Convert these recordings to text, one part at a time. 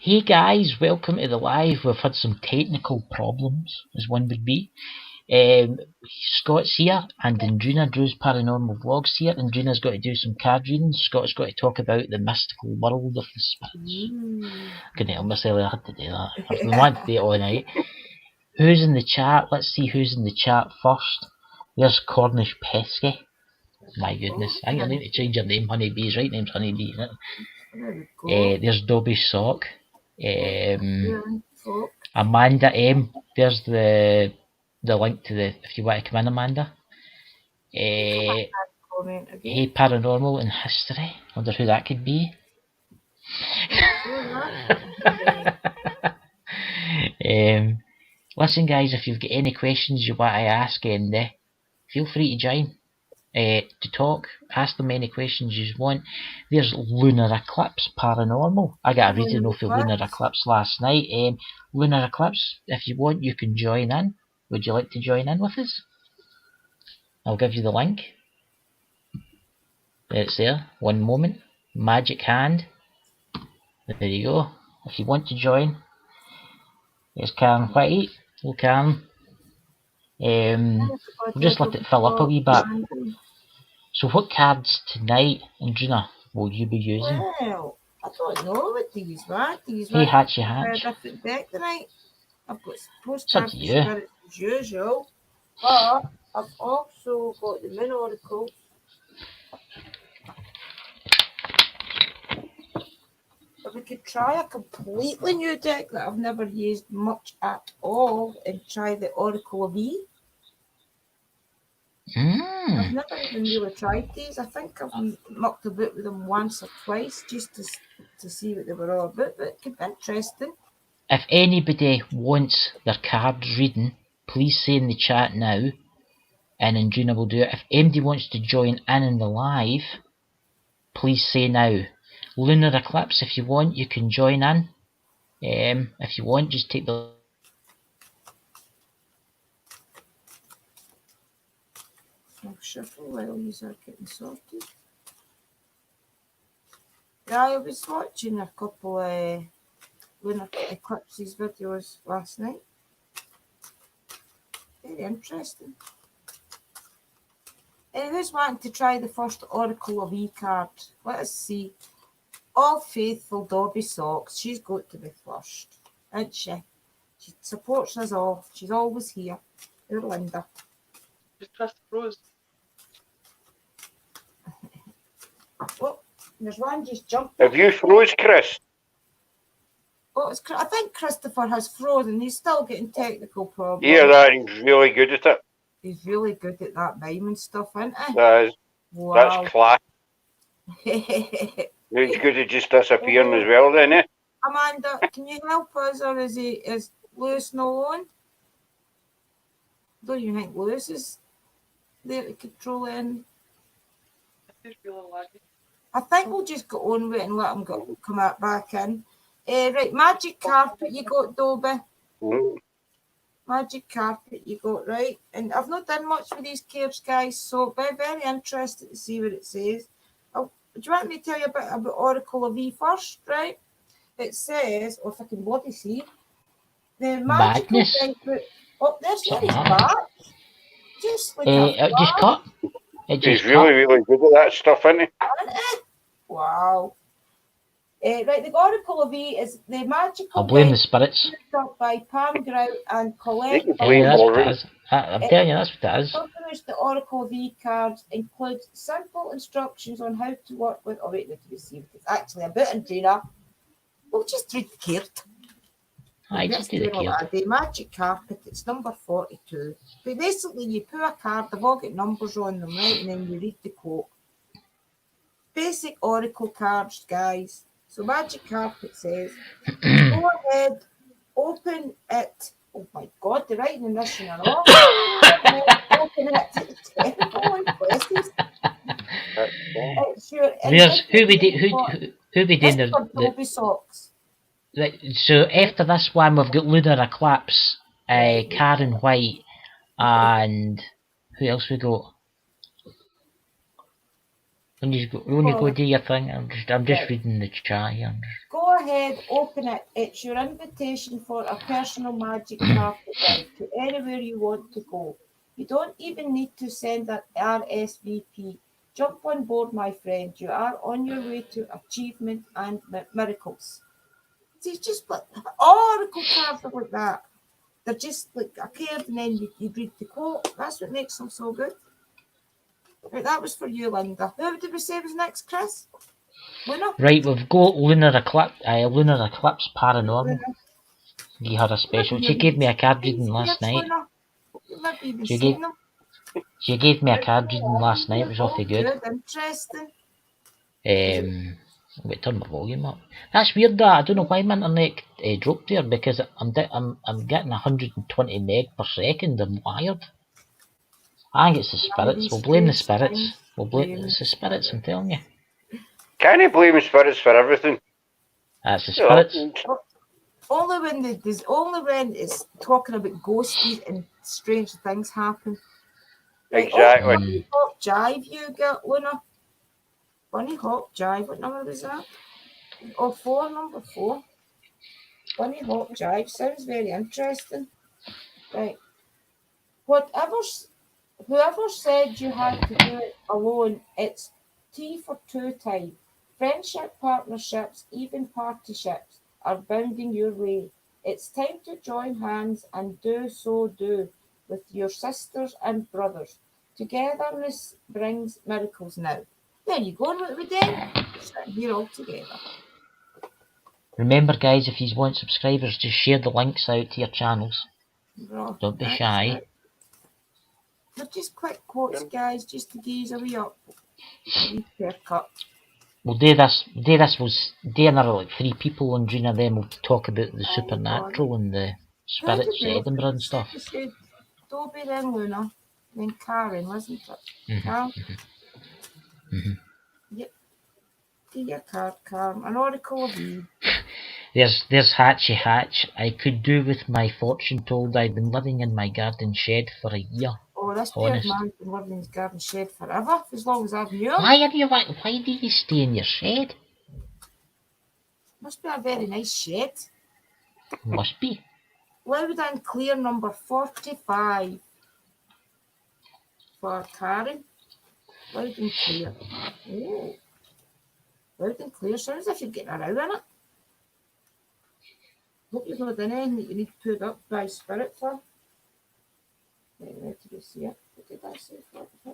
Hey guys, welcome to the live. We've had some technical problems, as one would be. Scott's here, and Andrina, Drew's Paranormal Vlogs here. Andrina's got to do some card reading. Scott's got to talk about the mystical world of the spirits. Couldn't help myself, I had to do that. I've been wanting to do it all night. Who's in the chat? Let's see who's in the chat first. There's Cornish Pesky. My goodness, I think I need to change your name, Honeybee. His right name's Honeybee, isn't it? There's Dobby Sock. Amanda M. There's the link to the, if you want to come in, Amanda. Hey, Paranormal and History. Wonder who that could be. Listen, guys, if you've got any questions you want to ask, feel free to join. To talk, ask them any questions you want. There's Lunar Eclipse Paranormal. I got a reading off of Lunar Eclipse last night. Lunar Eclipse, if you want, you can join in. Would you like to join in with us? I'll give you the link. It's there. One moment. Magic hand. There you go. If you want to join, there's Karen White. Hello, Karen. We'll just let it fill up a wee bit. So what cards tonight, Andrina, will you be using? Well, I don't know what to use, right? Hey, Hatchy Hatch. A different deck tonight. I've got It's postcards up to you. as usual, but I've also got the Moon Oracle. But we could try a completely new deck that I've never used much at all and try the Oracle of E. I've never even really tried these. I think I've mucked about with them once or twice just to see what they were all about, but it could be interesting. If anybody wants their cards reading, please say in the chat now, and Andrina will do it. If anybody wants to join in the live, please say now. Lunar Eclipse, if you want, you can join in. If you want, just take the... I'll shuffle while these are getting sorted. Yeah, I was watching a couple Lunar Eclipses videos last night. Very interesting. Who's wanting to try the first Oracle of E card? Let us see. All faithful Dobby Socks. She's got to be first, isn't she? She supports us all. She's always here. Poor Linda. Just press the froze. Oh, there's one just jumped. Have you froze, Chris? Oh, I think Christopher has frozen. He's still getting technical problems. Yeah, that he's really good at it. He's really good at that miming stuff, isn't he? That is. Wow. That's class. He's good at just disappearing as well, then, eh? Amanda, can you help us, or is Lewis no on? Don't you think Lewis is there to control it? I think we'll just go on with it and let him come out back in. Right, magic carpet you got, Dobby. Magic carpet you got, right? And I've not done much with these cards, guys, so very, very interested to see what it says. Do you want me to tell you a bit about Oracle of E first, right? It says, or if I can bloody see, the magical banquet. Oh, there's his back. Just like it just cut. He's really, really good at that stuff, isn't he? Wow. Right, the Oracle of E is the magical. I'll blame the spirits. By Pam Grout and Colette. That's what it is. I'm telling you, that's what it is. The Oracle of E cards include simple instructions on how to work with. Oh, wait, let me see. It's actually a bit Andrina. We'll just read the card. I just do the card. The magic carpet, it's number 42. But basically, you pull a card, they've all got numbers on them, right? And then you read the quote. Basic Oracle cards, guys. So magic carpet says, go ahead, open it. Oh my God, the writing in this and all. Open it. There's who we did the socks. Right, so after this one we've got Lunar Eclipse, Karen White, and who else we got? When you go do your thing, I'm just reading the chat here. Go ahead, open it. It's your invitation for a personal magic carpet ride to anywhere you want to go. You don't even need to send an RSVP. Jump on board, my friend. You are on your way to achievement and miracles. See, it's just like oracle cards are like that. They're just like a card, and then you read the quote. That's what makes them so good. Right, that was for you, Linda. Who did we say was next, Chris? Luna? Right, we've got Lunar Eclipse Paranormal. You had a special. She gave me a card reading last night. You've never even She seen them. gave me a card reading last night. It was awfully good. Interesting. Wait, turn my volume up. That's weird. That I don't know why my internet dropped there because I'm getting 120 meg per second. I'm wired. I think it's the spirits. We'll blame the spirits. It's the spirits. I'm telling you. Can't you blame spirits for everything? That's the spirits. Only when it's talking about ghosties and strange things happen. Exactly. Bunny Hop Jive you got, Luna. Bunny Hop Jive, what number was that? Oh, number 4. Bunny Hop Jive, sounds very interesting. Right. Whoever said you had to do it alone, it's T for 2 time. Friendship, partnerships, even partyships are bounding your way. It's time to join hands and do with your sisters and brothers. Togetherness brings miracles now. There you go, what we did. Sitting here all together. Remember, guys, if you want subscribers, just share the links out to your channels. Don't be shy. Right. They're just quick quotes, guys, just to gaze a wee up. A wee haircut. We'll do this. Another like 3 people on Drina. Then we'll talk about the supernatural and the spirits of Edinburgh and stuff. Dobie, then Luna, then Karen, wasn't it? Karen? Yep. Get your card, Karen. An oracle of Eve. There's Hatchy Hatch. I could do with my fortune told. I've been living in my garden shed for a year. Oh, this man's been living in his garden shed forever, as long as I've known. Why do you stay in your shed? Must be a very nice shed. Must be. Loud and clear, number 45. For Karen. Loud and clear. Oh. Loud and clear. Sounds as if you're getting a row in it. Hope you've not done anything that you need put up by spirit for. Where did you see it? What did I say? 45?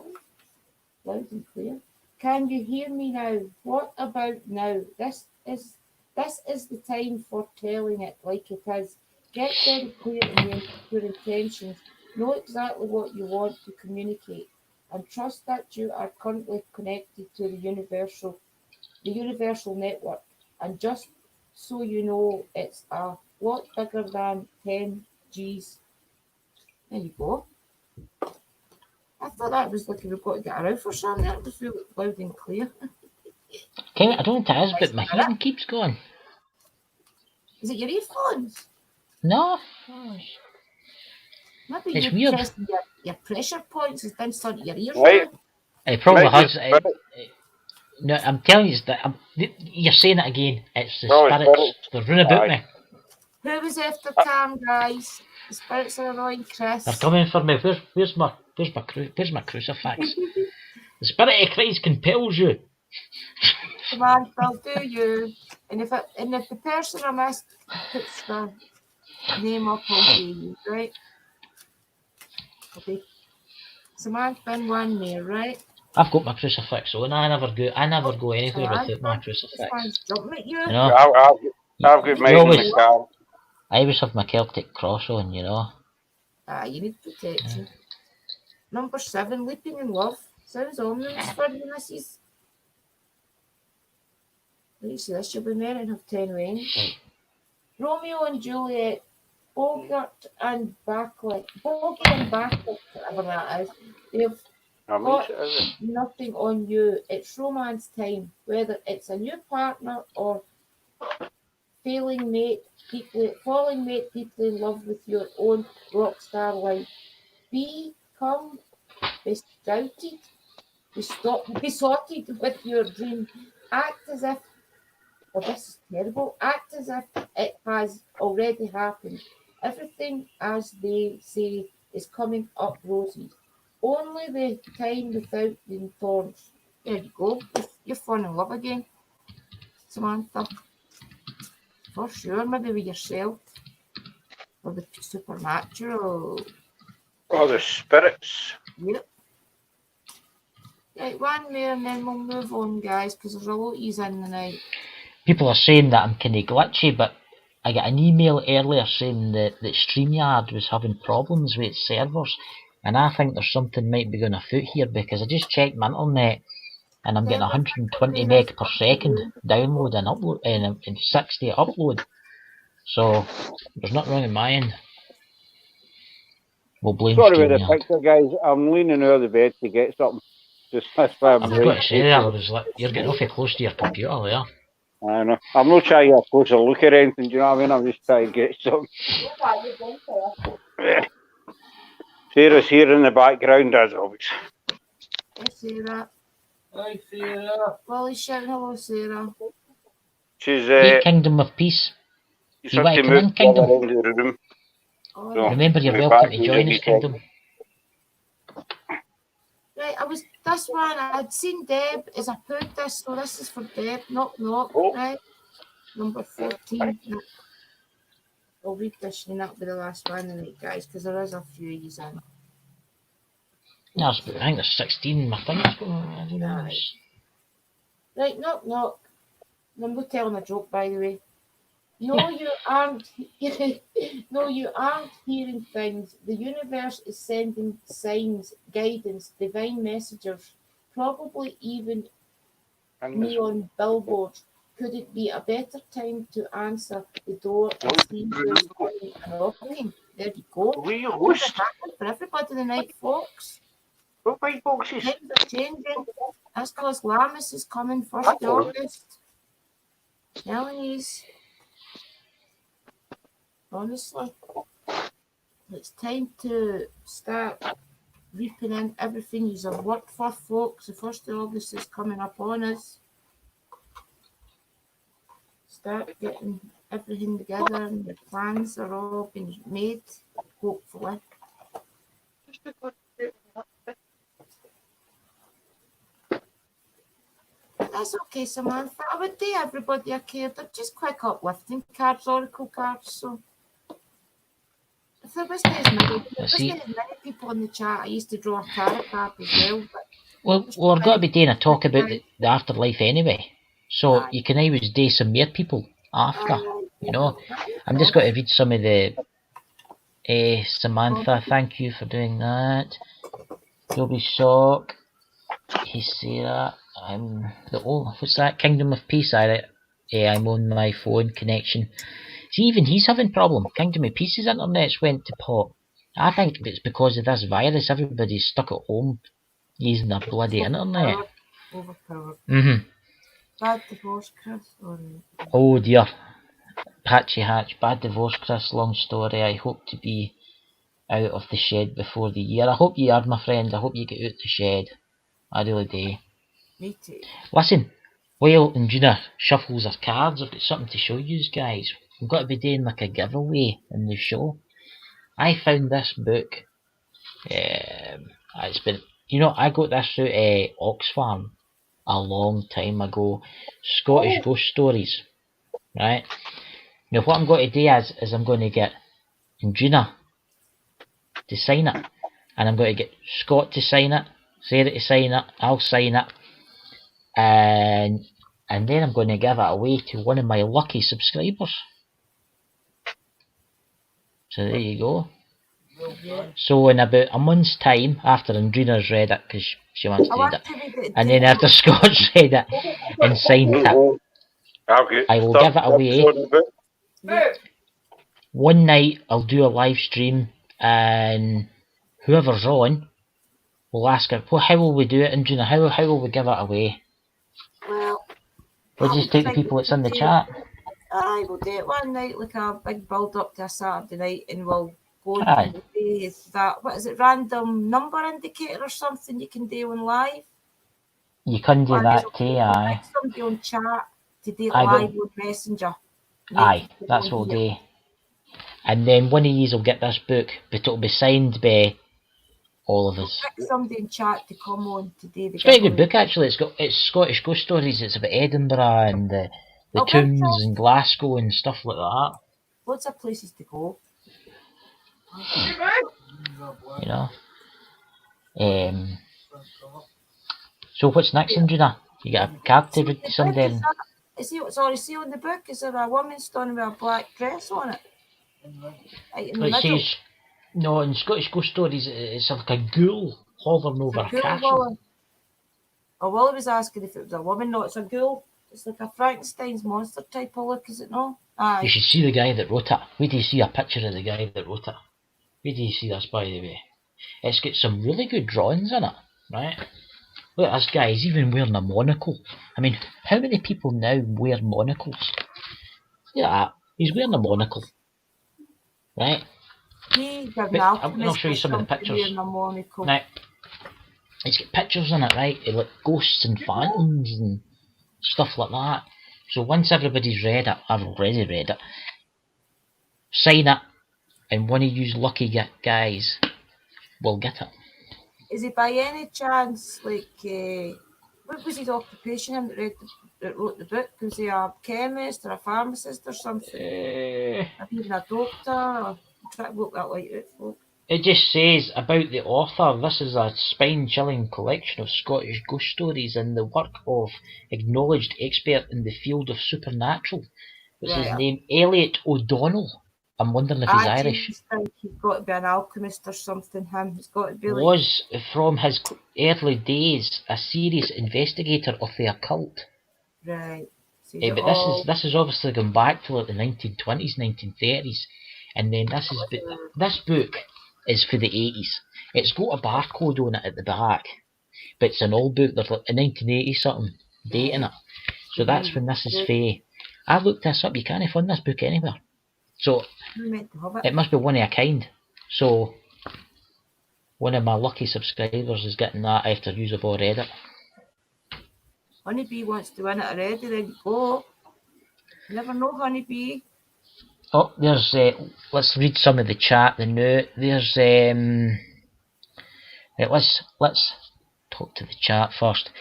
Loud and clear. Can you hear me now? What about now? This is the time for telling it like it is. Get very clear in your intentions. Know exactly what you want to communicate, and trust that you are currently connected to the universal network. And just so you know, it's a lot bigger than 10 G's. There you go. I thought that was like we've got to get around for something. That was really loud and clear. I don't know what it is, but my hearing keeps going. Is it your earphones? No. Maybe It's you're weird. pressing your pressure points is down front of your ears. Right. It probably has. No, I'm telling you that you're saying it again. It's the spirits. They're running about me. Who was after Cam, guys? The spirits are annoying Chris. They're coming for me. Where's my crucifix? The spirit of Christ compels you. Come on, I'll do you. And if the person I missed puts the name up, I'll do you, right? Okay. Samantha been one there, right? I've got my crucifix on. I never go anywhere without my crucifix. Jumping at you. You know? I've got mine in the car. I always have my Celtic cross on, you know. You need protection. Number 7, leaping in love. Sounds ominous for you, missus. Let me see this. You'll be married and have 10 rings. Romeo and Juliet. Bogart and Backley. Whatever that is. They've got nothing on you. It's romance time. Whether it's a new partner or falling mate deeply in love with your own rock star life. Become bestouted Be sorted with your dream. Act as if, oh, this is terrible. Act as if it has already happened. Everything, as they say, is coming up roses. Only the time without the thorns. There you go. You're falling in love again, Samantha. For sure, maybe with yourself. Or the supernatural. Oh, the spirits. Yep. Right, one more and then we'll move on, guys, because there's a lot ease in the night. People are saying that I'm kind of glitchy, but I got an email earlier saying that StreamYard was having problems with its servers, and I think there's something might be going afoot here because I just checked my internet and I'm getting 120 meg per second download and upload and 60 upload. So there's nothing wrong in my end. We'll blame Sorry about the StreamYard. picture, guys. I'm leaning out of the bed to get something. Just that's why I'm I've got to say there, you're getting awfully close to your computer there. I know. I'm not trying to get a closer look at anything, do you know what I mean? I'm just trying to get something. Sarah's here in the background as always. Hey, Sarah. Hi, Sarah. Well, shouting hello, Sarah. She's Hey, Kingdom of Peace. she's You had want to to come in, move the Kingdom? other end of the room. Oh, So, Remember, you're we're welcome back to in join the us, Kingdom. right, this one, I'd seen Deb as I put this, so this is for Deb. Knock, knock, Oh. right? Number 14. I'll read this and that'll be the last one tonight, guys, because there is a few years in. No, I think there's 16. My thing's going on. I don't know. Right, knock, knock. I'm not telling a joke, by the way. No, you aren't. No, you aren't hearing things. The universe is sending signs, guidance, divine messengers, probably even neon billboards. Could it be a better time to answer the door and see who's coming and knocking? There you go. We Things host. are happening for everybody tonight, folks. Go big boxes. Things are changing. That's because Lammas is coming 1st of August. Telling yous. Honestly, it's time to start reaping in everything you have worked for, folks. The 1st of August is coming up on us. Start getting everything together and your plans are all being made, hopefully. Just because you're That's okay, Samantha. I would do everybody I care. They're just quick uplifting cards, oracle cards, so if there was as many people in the chat, I used to draw a tarot card as well. But Well, we're going to be doing a talk about the afterlife anyway. So you can always do some more people after, you know. I'm just going to read some of the... Samantha, thank you for doing that. You'll be shocked. Hey, Sarah. What's that? Kingdom of Peace. I'm on my phone connection. See, even he's having problem. Kingdom of Peace's internet's went to pot. I think it's because of this virus. Everybody's stuck at home using their bloody internet. Overpowered. Bad divorce, Chris. Oh dear. Patchy Hatch. Bad divorce, Chris. Long story. I hope to be out of the shed before the year. I hope you are, my friend. I hope you get out the shed. I really do. Me too. Listen, while Gina shuffles her cards, I've got something to show you guys. We've got to be doing like a giveaway in the show. I found this book. It's been, I got this out of Oxfam a long time ago. Scottish Ghost Stories. Right? Now what I'm going to do is I'm going to get Gina to sign it. And I'm going to get Scott to sign it. Sarah to sign it. I'll sign it. And then I'm going to give it away to one of my lucky subscribers. So there you go. So in about a month's time, after Andrina's read it, because she wants to read it, and then after Scott's read it and signed it, I will give it away. One night I'll do a live stream, and whoever's on will ask her, well, how will we do it, Andrina? How will we give it away? Well, we'll just take the people that's in the chat. I will do it one night, like a big build up to a Saturday night, and we'll go and do that. What is it? Random number indicator or something you can do on live? You couldn't do And that then too, I'll aye. pick somebody on chat to do it Aye, but- live on Messenger. Aye, that's what we'll do. And then one of yous will get this book, but it'll be signed by all of us. Pick somebody in chat to come on to do the It's quite a good giveaway. book actually. It's Scottish ghost stories. It's about Edinburgh and the Oh, tombs interesting. and Glasgow and stuff like that. Lots of places to go. You know. So what's next, Andrea? You got a card to read to somebody? See on the book, is there a woman standing with a black dress on it? Right in the It middle. says, no, in Scottish ghost stories, it's like a ghoul hovering over a It's a ghoul, castle. Willie. Oh, Willie was asking if it was a woman. No, it's a ghoul. It's like a Frankenstein's monster type of look, is it not? You Aye. should see the guy that wrote it. Where do you see a picture of the guy that wrote it? Where do you see this, by the way? It's got some really good drawings in it, right? Look at this guy, he's even wearing a monocle. I mean, how many people now wear monocles? Look at that, he's wearing a monocle. Right? He's an But I'm going alchemist to show you some of the or something pictures. wearing a monocle. Now, it's got pictures in it, right? Of like ghosts and phantoms and stuff like that. So once everybody's read it, I've already read it, sign it, and one of you lucky guys will get it. Is he by any chance like what was his occupation? Him that wrote the book? Was he a chemist or a pharmacist or something? Maybe even a doctor? Or try to work that light out, folk. It just says about the author, this is a spine-chilling collection of Scottish ghost stories and the work of acknowledged expert in the field of supernatural. What's his name? Elliot O'Donnell. I'm wondering if he's Irish. I think he's got to be an alchemist or something, him. He's got to be like... Was, from his early days, a serious investigator of the occult. Right. So But this is obviously going back to like the 1920s, 1930s. And then this book is for the 80s. It's got a barcode on it at the back, but it's an old book. There's like a 1980 something date in it. So that's when this is for. I looked this up. You can't find this book anywhere. So it must be one of a kind. So one of my lucky subscribers is getting that after you have all read it. Honeybee wants to win it already. Then you go. You never know, Honeybee. Oh, there's let's read some of the chat. The note. There's right, let's talk to the chat first.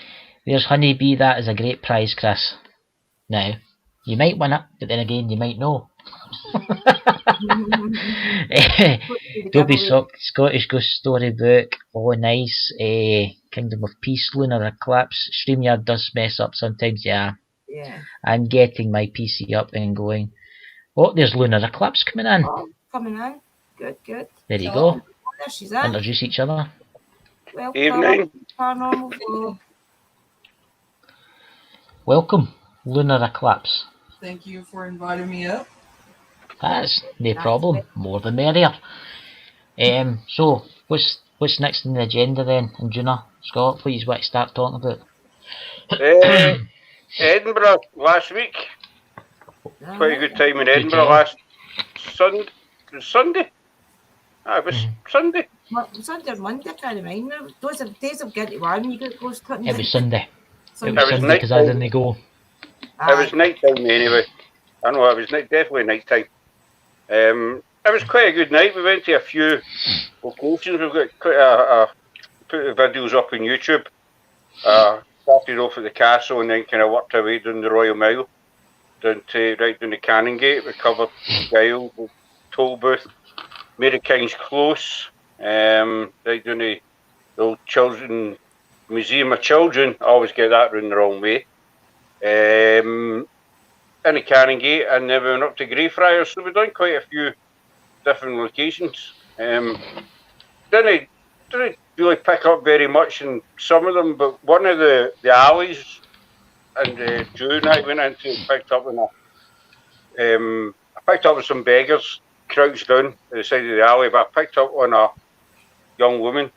There's Honeybee. That is a great prize, Chris. Now, you might win it, but then again, you might know. Dobie Sock, Scottish Ghost Story book. Oh, nice. Kingdom of Peace, Lunar Eclipse. StreamYard does mess up sometimes, yeah. Yeah. I'm getting my PC up and going. Oh, there's Lunar Eclipse coming in. Oh, coming in. Good, good. There you go. There she's in. Introduce each other. Welcome. Evening. Paranormal Flow. Welcome, Lunar Eclipse. Thank you for inviting me up. That's no problem. More the merrier. So what's next on the agenda then, Anduna? Scott, what you want to start talking about? Edinburgh last week. Quite a good time in Edinburgh last Sunday. Sunday? It was Sunday. Sunday or Monday, I can't remember. Those are days of getting one. You get ghost hunting. It was Sunday. Sunday. It was Sunday because I didn't go. It was night time anyway. I know it was definitely night time. It was quite a good night. We went to a few locations. We've got quite put the videos up on YouTube. Started off at the castle and then kind of worked our way down the Royal Mile, right down the Canongate. We covered Gyle, the toll booth, Mary King's Close, right down the old children Museum of Children. I always get that round the wrong way. In the Canongate, and then we went up to Greyfriars. So we've done quite a few different locations. Didn't really pick up very much in some of them, but one of the alleys and June I went into and picked up on I picked up with some beggars crouched down at the side of the alley, but I picked up on a young woman,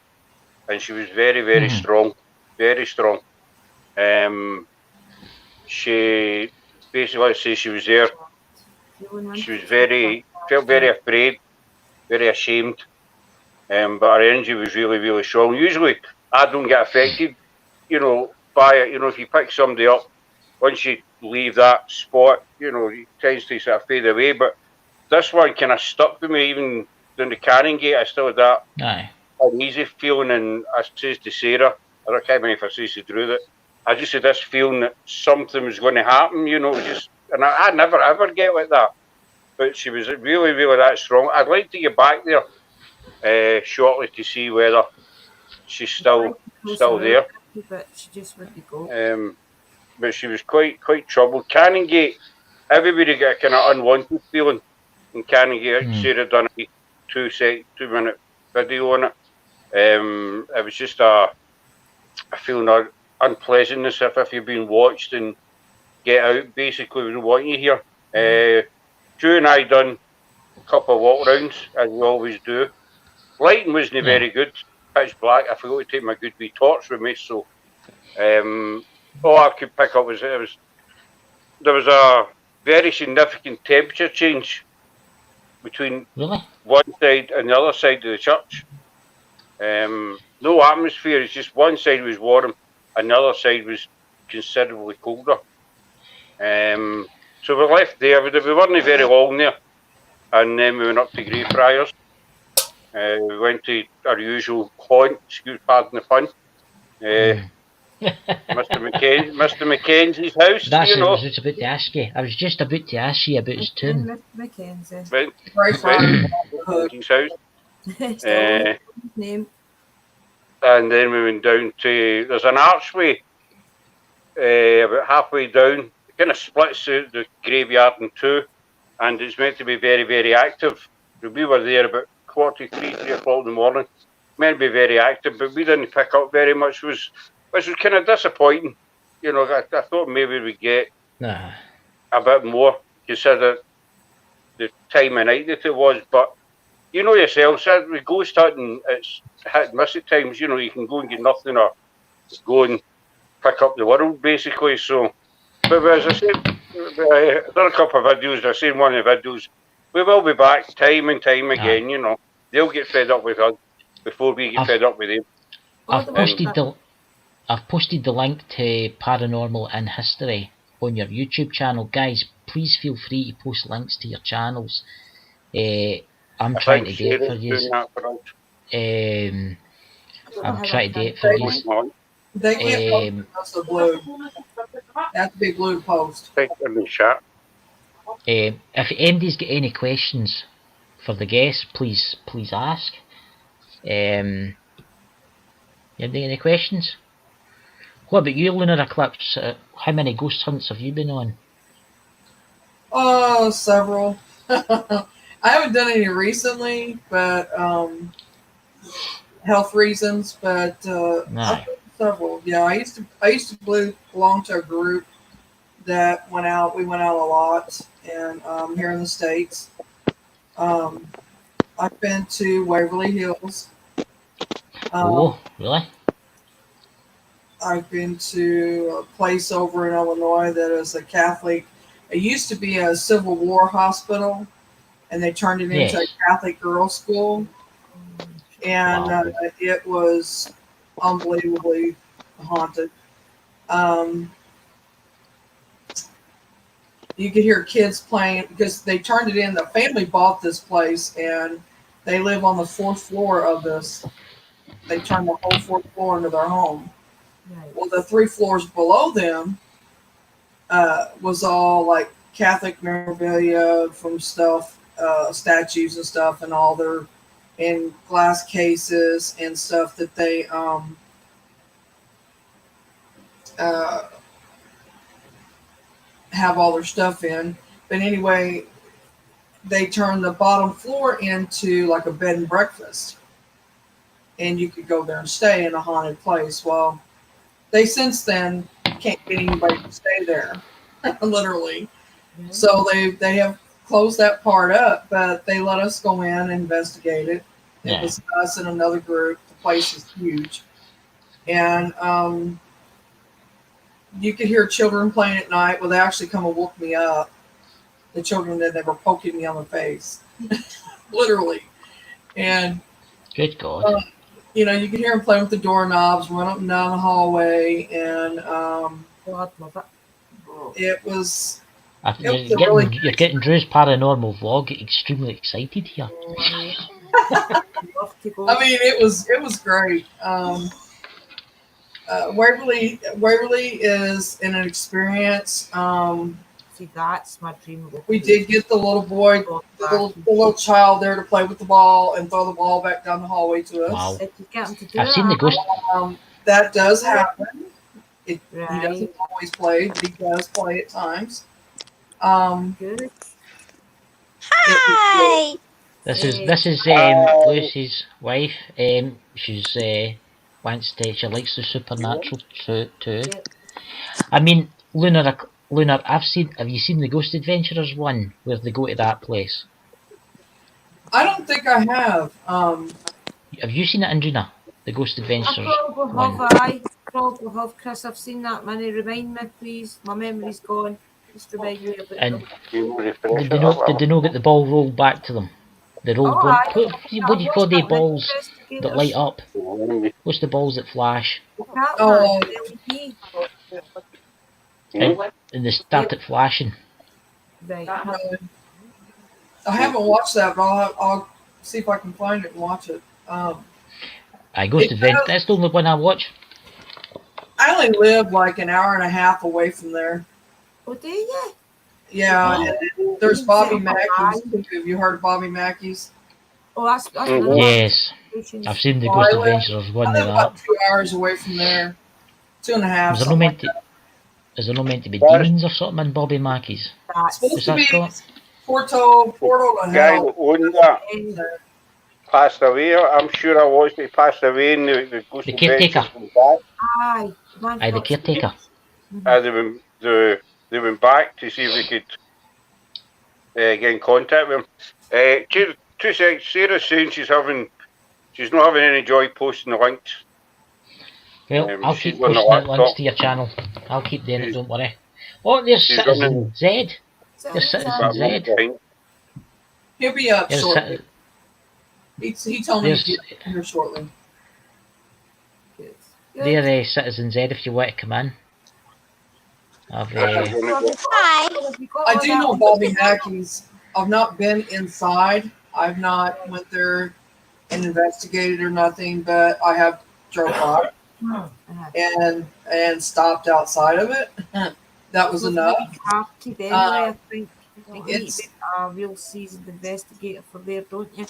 and she was very, very strong, very strong. She basically said she was there. She was felt very afraid, very ashamed. But her energy was really, really strong. Usually, I don't get affected, by it. You know, if you pick somebody up, once you leave that spot, you know, it tends to sort of fade away. But this one kind of stuck with me, even down the Canning Gate. I still had that Aye. uneasy feeling, and I says to Sarah, I don't care if I says to Drew, that I just had this feeling that something was going to happen, you know, just, and I never ever get like that. But she was really, really that strong. I'd like to get back there shortly to see whether she's still there. But she just wouldn't go. But she was quite troubled. Canning Gate, everybody got a kind of unwanted feeling in Canning Gate. Sarah done a 2-minute video on it. It was just a feeling of unpleasantness if you've been watched and get out, basically, was what you hear. Drew and I done a couple of walk rounds, as we always do. Lighting wasn't very good, pitch black. I forgot to take my good wee torch with me, so all I could pick up was there was a very significant temperature change between one side and the other side of the church. No atmosphere, it's just one side was warm and the other side was considerably colder. So we left there, we weren't very long there, and then we went up to Greyfriars. We went to our usual haunt, excuse pardon the pun, Mr. Mackenzie's house. That's you know. what I was about to ask you. I was just about to ask you about his tune. Mr. Mackenzie. Went to Mackenzie's house. Name. And then we went down to, there's an archway about halfway down, it kind of splits the graveyard in two, and it's meant to be very, very active. We were there about 3 o'clock in the morning, meant to be very active, but we didn't pick up very much, which was kind of disappointing. You know, I thought maybe we'd get a bit more, consider the time of night that it was, but you know yourself, with ghost hunting, it's hit and miss at times. You know, you can go and get nothing or go and pick up the world, basically. So, but as I said, I've done a couple of videos. I've seen one of the videos. We will be back time and time again, you know. They'll get fed up with us before we get fed up with them. I've posted the link to Paranormal in History on your YouTube channel. Guys, please feel free to post links to your channels. I'm trying to do it for you. I'm trying to do it for you. They can't post the blue. They have to be blue post. In the chat. If anybody's got any questions for the guests, please ask. You have any questions? What about you, Lunar Eclipse? How many ghost hunts have you been on? Oh, several. I haven't done any recently, but health reasons. But I've done several. Yeah, I used to belong to a group that went out. We went out a lot, and here in the States, I've been to Waverly Hills. Oh, really? I've been to a place over in Illinois that is a Catholic. It used to be a Civil War hospital, and they turned it into a Catholic girls' school. And it was unbelievably haunted. You could hear kids playing because they turned it in. The family bought this place, and they live on the 4th floor of this. They turned the whole 4th floor into their home. Right. Well, the 3 floors below them was all like Catholic memorabilia from stuff, statues and stuff, and all their in glass cases and stuff that they have all their stuff in. But anyway, they turned the bottom floor into like a bed and breakfast, and you could go there and stay in a haunted place. Well, they since then can't get anybody to stay there, literally. Mm-hmm. So they have closed that part up, but they let us go in and investigate it. It was us and another group. The place is huge, and you could hear children playing at night. Well, they actually come and woke me up. The children that were poking me on the face, literally. And good God. you know, you could hear him playing with the doorknobs, run up and down the hallway, and God, love it. it was. You're It was a really getting Drew's paranormal vlog extremely excited here. Love to go. I mean, it was great. Waverly is an experience. See, that's my dream. We did get the little boy, the little child there to play with the ball and throw the ball back down the hallway to us. Wow. Did you get him to do I've seen the that? ghost. That does happen. He Right. doesn't always play, but he does play at times. Good. Hi. This is Lucy's wife. She's she likes the supernatural too. Yeah. I mean, Lunar, have you seen the Ghost Adventurers one where they go to that place? I don't think I have. Have you seen it, Andrina? The Ghost I Adventurers probably one. have, I probably have, Chris. I've seen that many. Remind me, please. My memory's gone. Just remind me about And them. did they not get the ball rolled back to them? The roll. Oh, aye. What do you call the balls Investigators. that light up? What's the balls that flash? That Oh. one, LED. And they started flashing. Right. I haven't watched that, but I'll see if I can find it and watch it. I Ghost Adventure. That's the only one I watch. I only live like an hour and a half away from there. Oh, do you? Yeah, Wow. and there's Bobby Mackey's too. Have you heard of Bobby Mackey's? Oh, that's Mhm. Yes, I've seen the Ghost Adventurers one I of live that. about 2 hours away from there. 2.5. Is there no meant to be Well, demons or something in Bobby Mackey's? That's Supposed Is to that be Scott? portal to Guy hell. who owned that Ender. passed away. I'm sure I watched it. He passed away in the Ghost The caretaker. Adventures went back. Aye. Man, Aye, the caretaker. They went back to see if they could get in contact with him. 2 seconds. Sarah's saying she's not having any joy posting the links. Well, I'll she's keep on the posting out links laptop. to your channel. I'll keep doing it, don't worry. Oh, there's She's Citizen running- Z. So, There's so, Citizen But Z. I'm behind. He'll be up There's shortly. He told me there's he'd be here shortly. good. there Citizen Z if you want to come in. I've Hi. I do know Bobby Mackey's. I've not been inside. I've not went there and investigated or nothing, but I have drove by and stopped outside of it. That was enough. Anyway, I think you need it's- to be a real seasoned investigator for there, don't you?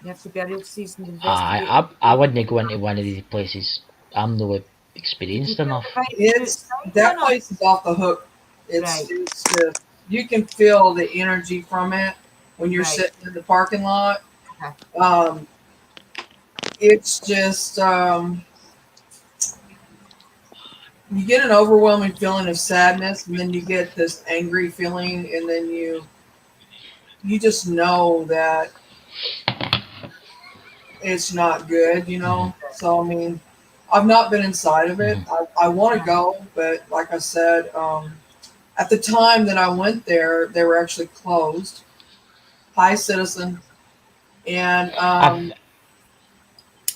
You have to be a real seasoned investigator. I wouldn't go into one of these places. I'm not experienced enough. That place is off the hook. Right. It's just, you can feel the energy from it when you're Right. sitting in the parking lot. Okay. It's just you get an overwhelming feeling of sadness, and then you get this angry feeling, and then you just know that it's not good, you know. So I mean, I've not been inside of it. I want to go, but like I said, at the time that I went there, they were actually closed. Hi, Citizen. And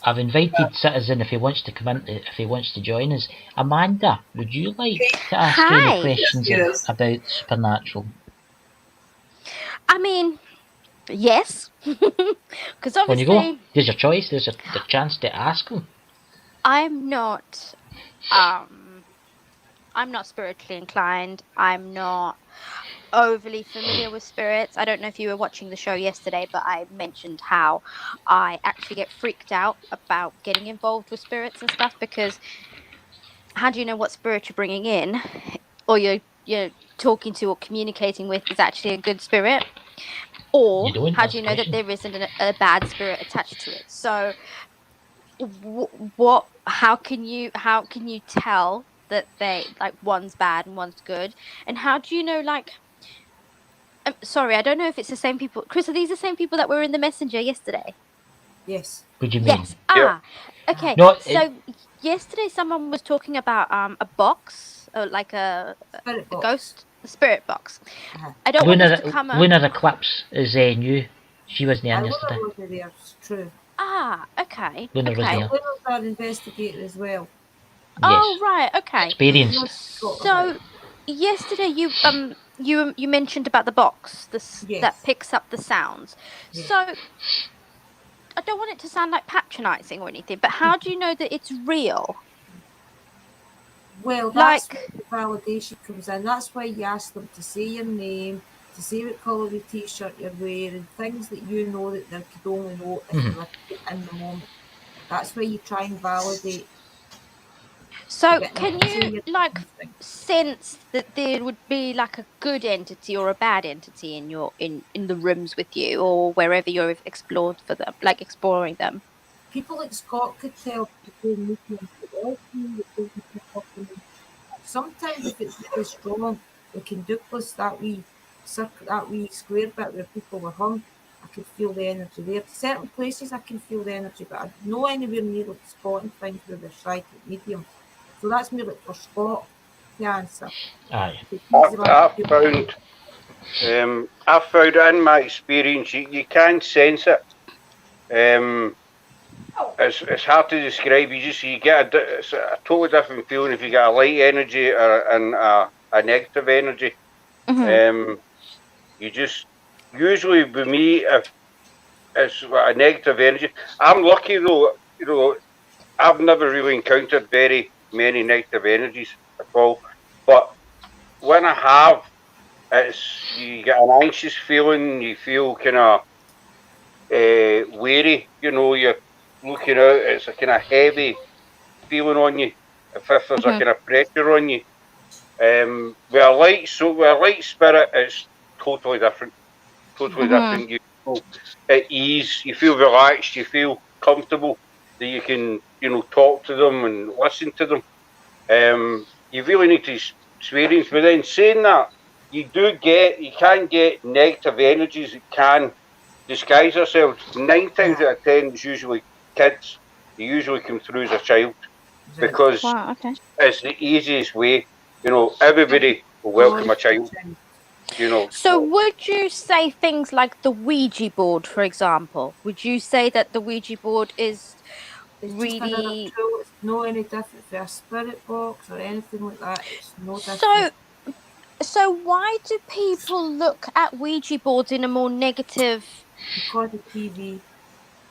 I've invited Citizen if he wants to come in, if he wants to join us. Amanda, would you like to ask Hi. any questions Yes. about supernatural? I mean, yes. Because When you obviously go, there's your choice. There's the chance to ask them. I'm not spiritually inclined. I'm not overly familiar with spirits. I don't know if you were watching the show yesterday, but I mentioned how I actually get freaked out about getting involved with spirits and stuff, because how do you know what spirit you're bringing in or you're talking to or communicating with is actually a good spirit? Or You don't, how that's do you the know that question. there isn't a bad spirit attached to it? So how can you tell that they, like, one's bad and one's good? And how do you know, like, I'm sorry, I don't know if it's the same people. Chris, are these the same people that were in the messenger yesterday? Yes. What do you mean? Yes. Okay. No, So yesterday someone was talking about a box, like a Spirit box. ghost spirit box. Uh-huh. I don't want us to come up. Lunar Eclipse is new. She wasn't I in will yesterday. go there. It's true. Okay. Luna was Okay. there. Luna's our investigator as well. Oh, Yes. right. Okay. Experienced. So yesterday you mentioned about the box that Yes. picks up the sounds. Yes. So I don't want it to sound like patronizing or anything, but how do you know that it's real? Well, that's Like, where the validation comes in. That's why you ask them to say your name, to say what colour of t-shirt you're wearing, things that you know that they could only know if you were in the moment. That's where you try and validate. so Getting can them to say you your like thing. sense that there would be like a good entity or a bad entity in your in the rooms with you or wherever you're explored for them, like exploring them? People like Scott could tell before mediums that all things that they can pick up on them. Sometimes if it's really strong, we can duplicate that wee circle, that wee square bit where people were hung. I can feel the energy there. Certain places I can feel the energy, but I know anywhere near like spotting things where they're psychic medium. So that's me like for Scott to answer. Aye. I've found in my experience you can sense it. It's hard to describe. You get it's a totally different feeling if you get a light energy and a negative energy. Mm-hmm. You just usually with me if it's a negative energy. I'm lucky though. I've never really encountered very many negative energies at all. But when I have, you get an anxious feeling. You feel kind of weary. You're looking out. It's a kind of heavy feeling on you. If there's a Mm-hmm. kind of pressure on you. With a light spirit, it's totally different. Totally Mm-hmm. different. You feel at ease. You feel relaxed. You feel comfortable that you can, talk to them and listen to them. You really need to experience. But then saying that, you can get negative energies that can disguise themselves. 9 times out of 10, it's usually kids. They usually come through as a child Right. because Wow. Okay. it's the easiest way. Everybody will welcome a child. So So would you say things like the Ouija board, for example? Would you say that the Ouija board is It's just another really tool. It's no any different for a spirit box or anything like that. It's no different. so? So why do people look at Ouija boards in a more negative Because of TV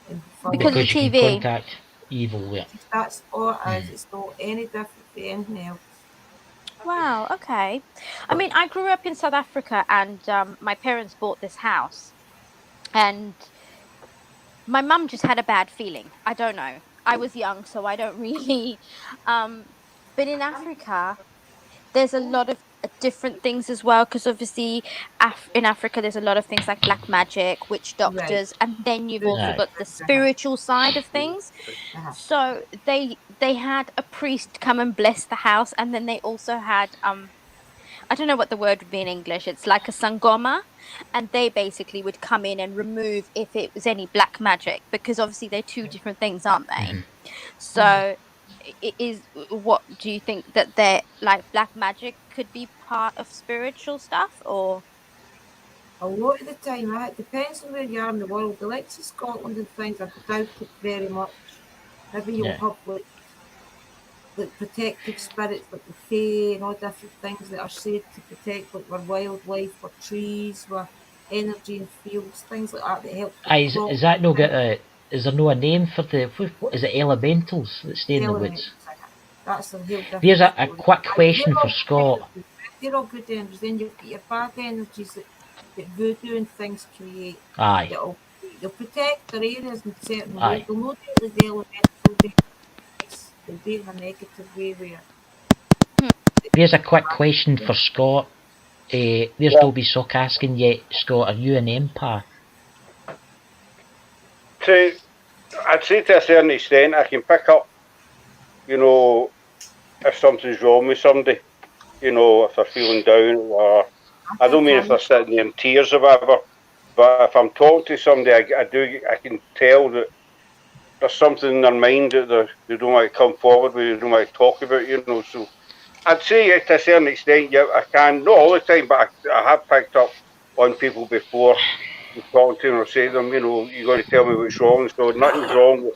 and because of the Because you can TV? contact evil with it. that's all it is. It's not any different from anything else. Wow, okay. I mean, I grew up in South Africa and my parents bought this house and my mum just had a bad feeling. I don't know. I was young, so I don't really um but in Africa there's a lot of different things as well because obviously in Africa there's a lot of things like black magic, witch Right. doctors, and then you've also Aye. got the spiritual side of things. Uh-huh. So they had a priest come and bless the house, and then they also had I don't know what the word would be in English. It's like a sangoma, and they basically would come in and remove if it was any black magic because obviously they're two different things, aren't they? Mhm. So what do you think that they're like black magic could be part of spiritual stuff or A lot of the time, it depends on where you are in the world. The likes of Scotland and things, I doubt it very much. Maybe you'll Yeah. have like protective spirits like the fae and all different things that are said to protect like our wildlife, our trees, our energy and fields, things like that help with Aye, crops is that no and get a? Is there no a name for the? What is it? Elementals that stay in the elements. woods. That's a whole Here's different a story. quick And question for Scott. they're all good energies. Then you've got your bad energies that voodoo and things create. Aye. They'll protect their areas in certain ways. Aye. They'll not do it with the elemental ways. They'll do it in a negative way where Here's a quick question for Scott. There's Dobie Sock asking you, Scott, are you an empath? I'd say to a certain extent, I can pick up, if something's wrong with somebody, if they're feeling down, or I don't mean if they're sitting there in tears or whatever, but if I'm talking to somebody, I can tell that there's something in their mind that they don't want to come forward with, they don't want to talk about, so I'd say to a certain extent, yeah, I can, not all the time, but I have picked up on people before, talk to them or say to them, you got to tell me what's wrong. So nothing's wrong.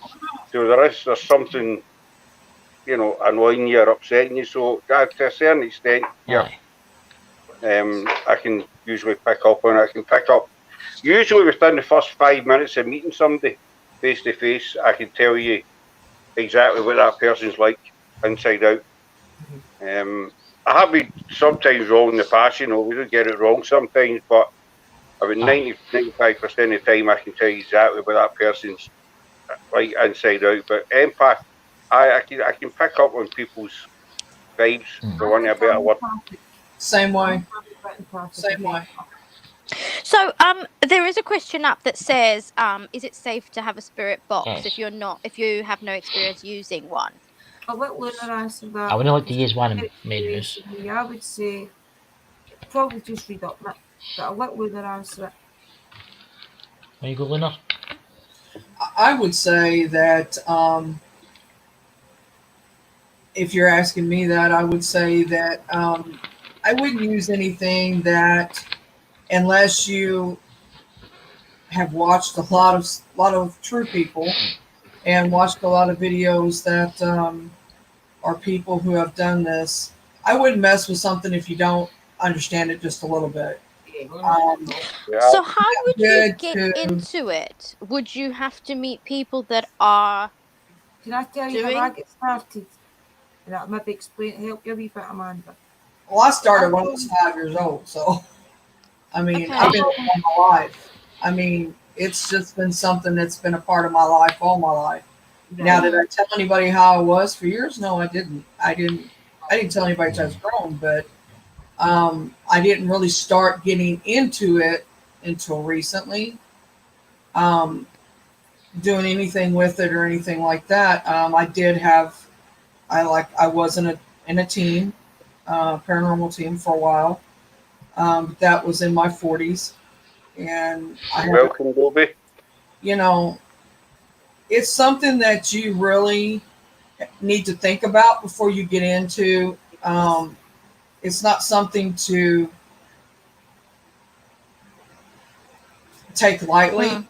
So there's something, annoying you or upsetting you. So to a certain extent, yeah, I can usually pick up on it. I can pick up. Usually within the first 5 minutes of meeting somebody face to face, I can tell you exactly what that person's like inside out. I have been sometimes wrong in the past, we do get it wrong sometimes, but about 95% of the time I can tell you exactly what that person's like inside out. But empath, I can pick up on people's vibes, for want of a better word. Same way. Same way. So, there is a question up that says, is it safe to have a spirit box Yes. if you have no experience using one? I'll let Luna answer that. I wouldn't like to use one in main use. I would say probably just read up, but I'll let Luna answer it. There you go, Luna. I would say that if you're asking me that, I would say that I wouldn't use anything that, unless you have watched a lot of true people and watched a lot of videos that are people who have done this. I wouldn't mess with something if you don't understand it just a little bit. So how would you get into it? Would you have to meet people that are... Can I tell you how I get started? And that maybe help you a wee bit, Amanda. Well, I started when I was 5 years old, so I've been all my life. It's just been something that's been a part of my life all my life. Right. Now, did I tell anybody how I was for years? No, I didn't. I didn't tell anybody until I was grown, but I didn't really start getting into it until recently. Doing anything with it or anything like that. I was in a team, paranormal team for a while. That was in my 40s, and welcome, Bobby. It's something that you really need to think about before you get into. It's not something to take lightly,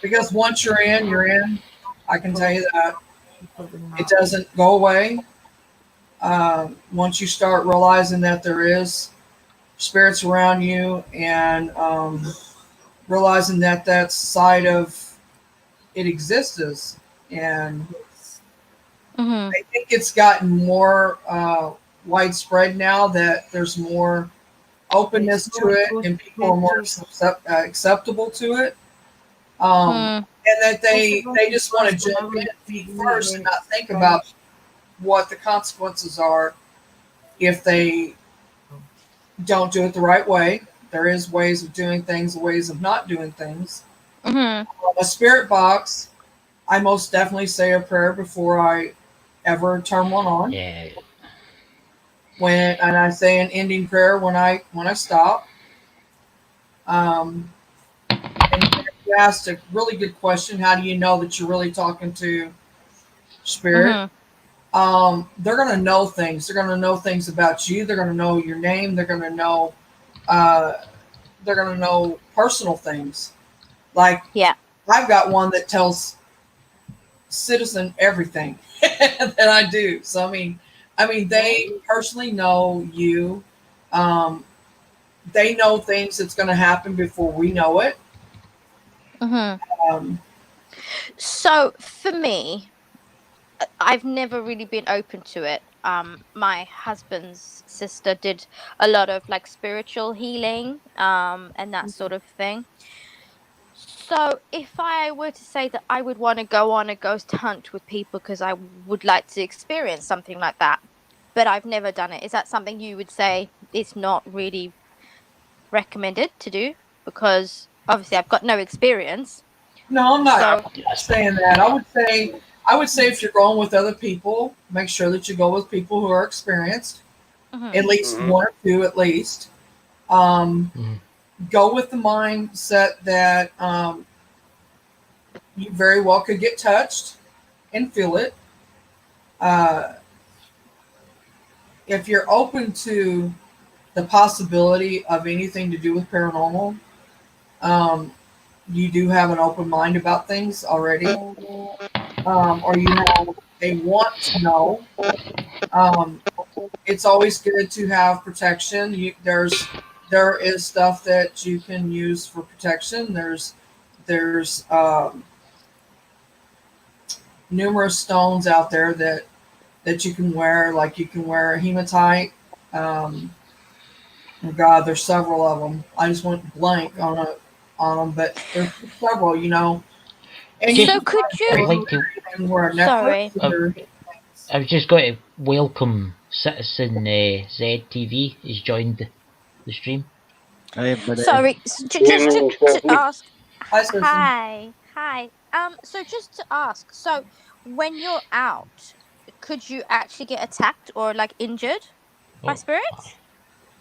because once you're in. I can tell you that it doesn't go away. Once you start realizing that there is spirits around you, and realizing that side of it exists, and I think it's gotten more widespread now that there's more openness to it, and people are more acceptable to it, and that they just want to jump in feet first and not think about what the consequences are if they don't do it the right way. There is ways of doing things, ways of not doing things. A spirit box, I most definitely say a prayer before I ever turn one on. Yeah. And I say an ending prayer when I stop. And you asked a really good question. How do you know that you're really talking to spirit? They're going to know things. They're going to know things about you. They're going to know your name. They're going to know. They're going to know personal things. Like, I've got one that tells Citizen everything that I do. So I mean, they personally know you. They know things that's going to happen before we know it. So for me, I've never really been open to it. My husband's sister did a lot of like spiritual healing, and that sort of thing. So if I were to say that I would want to go on a ghost hunt with people because I would like to experience something like that, but I've never done it, is that something you would say it's not really recommended to do? Because obviously I've got no experience. No, I'm not saying that. I would say if you're going with other people, make sure that you go with people who are experienced, at least one or two, at least. Go with the mindset that you very well could get touched and feel it. If you're open to the possibility of anything to do with paranormal, you do have an open mind about things already, or you have a want to know. It's always good to have protection. There is stuff that you can use for protection. There's numerous stones out there that you can wear. Like you can wear hematite. Oh God, there's several of them. I just went blank on them, but there's several, And you Just, So could I'd you? like to. can wear a Sorry. necklace. Or, I've just got to welcome Citizen ZTV. He's joined the stream. Hi, everybody. Sorry. Just to ask. Hi, Susan. Hi. So just to ask. So when you're out, could you actually get attacked or like injured by Oh, spirits?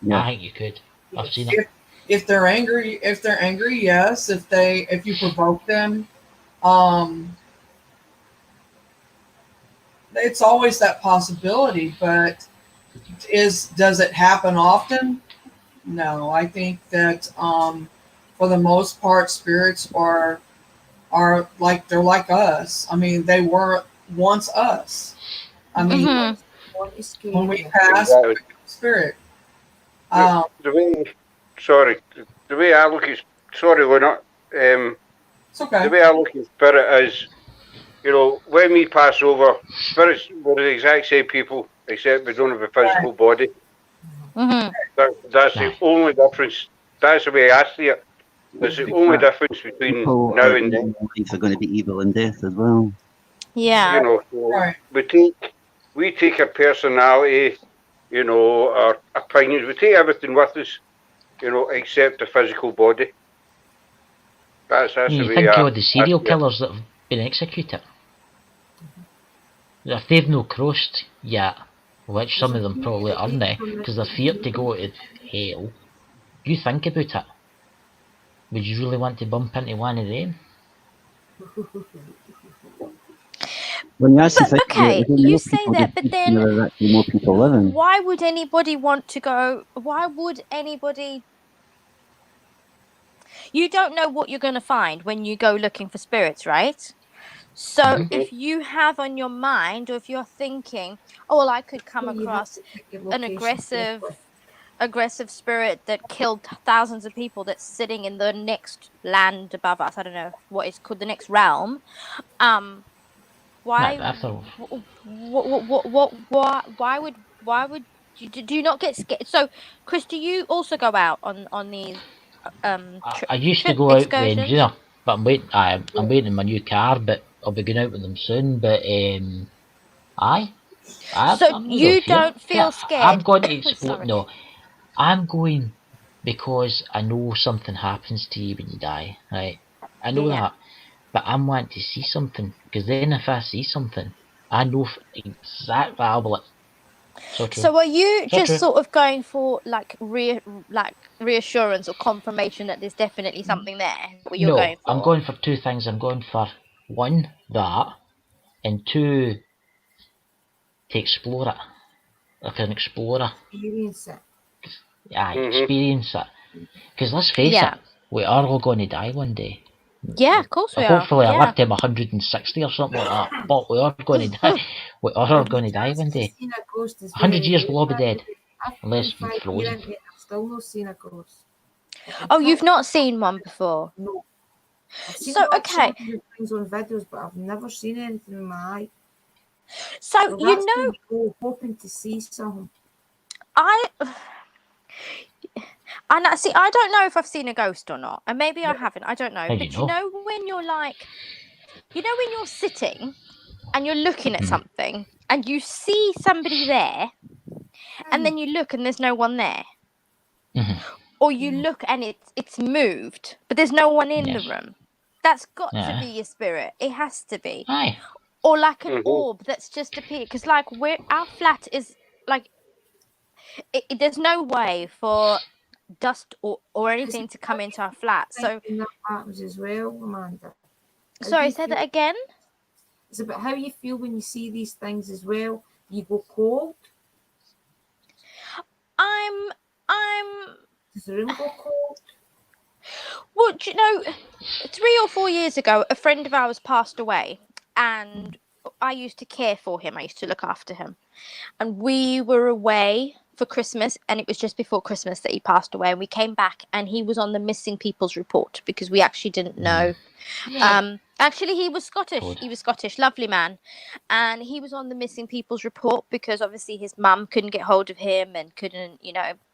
Yeah. I think you could. I've seen it. If they're angry, yes. If you provoke them, it's always that possibility. But does it happen often? No, I think that for the most part, spirits are like they're like us. I mean, they were once us. I mean, Mhm. when we pass, Exactly. spirit. The way, sorry, the way I look at, sorry, we're not. It's okay. The way I look at spirit is, when we pass over, spirits we're the exact same people, except we don't have a physical body. Mhm. That's the only difference. That's the way I see it. It's the only difference between People now are and in then. life are going to be evil in death as well. Yeah. So Right. we take our personality, our opinions, we take everything with us, except the physical body. That's the You way think I of the serial see it. killers that have been executed. If they've no crossed yet, which some of them probably are now, because they're feared to go to hell, you think about it. Would you really want to bump into one of them? When you actually But think about it, okay, there's you more say people that, but deceased then than there's actually more people living. why would anybody want to go? Why would anybody? You don't know what you're going to find when you go looking for spirits, right? So Mhm. if you have on your mind, or if you're thinking, oh well, I could come You have across to pick your an location carefully. aggressive spirit that killed thousands of people that's sitting in the next land above us. I don't know what it's called, the next realm. Why? Nah, after Why would you do you not get scared? So, Chris, do you also go out on these I used to trip go out with excursions? Andrea, but I'm waiting in my new car, but I'll be going out with them soon. But aye, So I'm not you fear. don't feel I'm scared? going to explore. Sorry. No, I'm going because I know something happens to you when you die. Right, I know Yeah. that, but I'm wanting to see something because then if I see something, I know exactly how will it. So true. So are you So just true. sort of going for like reassurance or confirmation that there's definitely something there? What you're No, going I'm for? going for two things. I'm going for one that, and two to explore it. Like an explorer. Experience it. Experience it. Because let's face it, Yeah. we are all going to die one day. Yeah, of course we are. Hopefully, I Yeah. live to 160 or something like that. But we are going to die. We are going to die one day. Seen a ghost is 100 very years low, we'll all be by the dead. way. I've Unless been we're 5 years frozen. into it, I've still not seen a ghost. Oh, you've not seen one before? No. I've seen So lots okay. of things on videos, but I've never seen anything in my eye. So Well, that's when you go hoping to see something. I see. I don't know if I've seen a ghost or not, and maybe I haven't. I don't know. How do But you know? when you're like, when you're sitting and you're looking at something and you see somebody there, and then you look and there's no one there, or you look and it's moved, but there's no one in the Yes. room. That's got to Yeah. be a spirit. It has to be, Aye. or like an orb that's just appeared. Because like our flat is like, there's no way for dust or anything to come into our flat. So That happens as well, Amanda. sorry, say that again. It's about how you feel when you see these things as well. You go cold. I'm Does the room go cold? well, do you know, 3 or 4 years ago, a friend of ours passed away, and I used to care for him. I used to look after him, and we were away for Christmas, and it was just before Christmas that he passed away. And we came back, and he was on the missing people's report because we actually didn't know. Actually, he was Scottish. Good. He was Scottish, lovely man, and he was on the missing people's report because obviously his mum couldn't get hold of him and couldn't,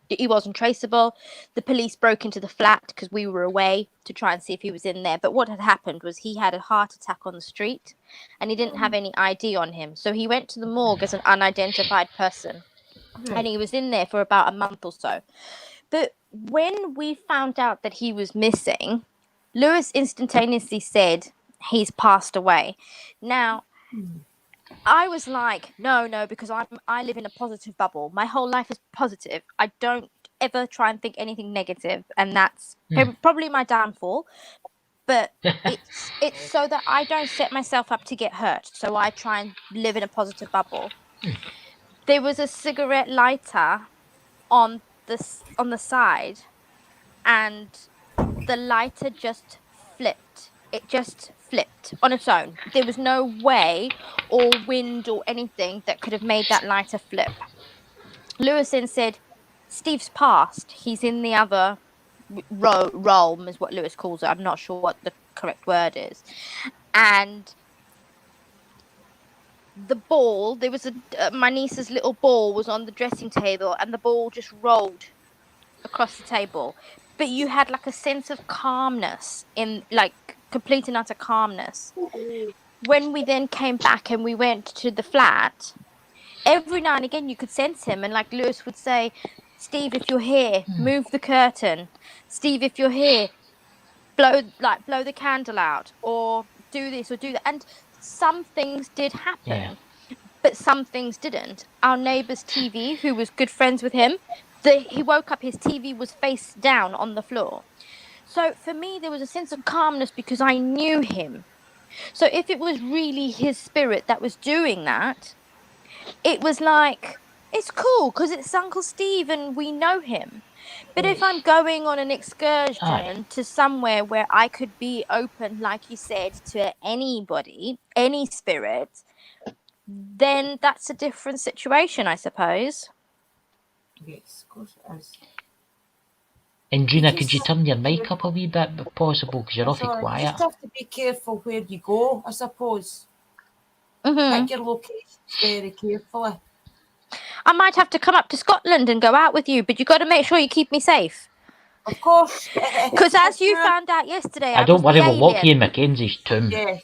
he wasn't traceable. The police broke into the flat because we were away to try and see if he was in there. But what had happened was he had a heart attack on the street, and he didn't have any ID on him, so he went to the morgue as an unidentified person, and he was in there for about a month or so. But when we found out that he was missing, Lewis instantaneously said he's passed away. Now, I was like, no, because I live in a positive bubble. My whole life is positive. I don't ever try and think anything negative, and that's probably my downfall. But it's so that I don't set myself up to get hurt. So I try and live in a positive bubble. There was a cigarette lighter on the side, and the lighter just flipped. It just flipped on its own. There was no way or wind or anything that could have made that lighter flip. Lewis then said, Steve's passed. He's in the other realm, is what Lewis calls it. I'm not sure what the correct word is. And the ball, there was my niece's little ball was on the dressing table, and the ball just rolled across the table. But you had like a sense of calmness, in like complete and utter calmness. When we then came back and we went to the flat, every now and again you could sense him, and like Lewis would say, Steve, if you're here, move the curtain. Steve, if you're here, blow the candle out, or do this or do that. And some things did happen, but some things didn't. Our neighbour's TV, who was good friends with him, he woke up, his TV was face down on the floor. So for me, there was a sense of calmness because I knew him. So if it was really his spirit that was doing that, it was like, it's cool because it's Uncle Steve and we know him. But if I'm going on an excursion to somewhere where I could be open, like you said, to anybody, any spirit, then that's a different situation, I suppose. Yes, of course it is. And Gina, could you turn your mic up a wee bit if possible, because you're awfully So you quiet. just have to be careful where you go, I suppose. Mm-hmm. Pick your locations very carefully. I might have to come up to Scotland and go out with you, but you've got to make sure you keep me safe. Of course. Because as you found out yesterday, I don't worry, was the we'll lock you alien. in Mackenzie's tomb. Yeah.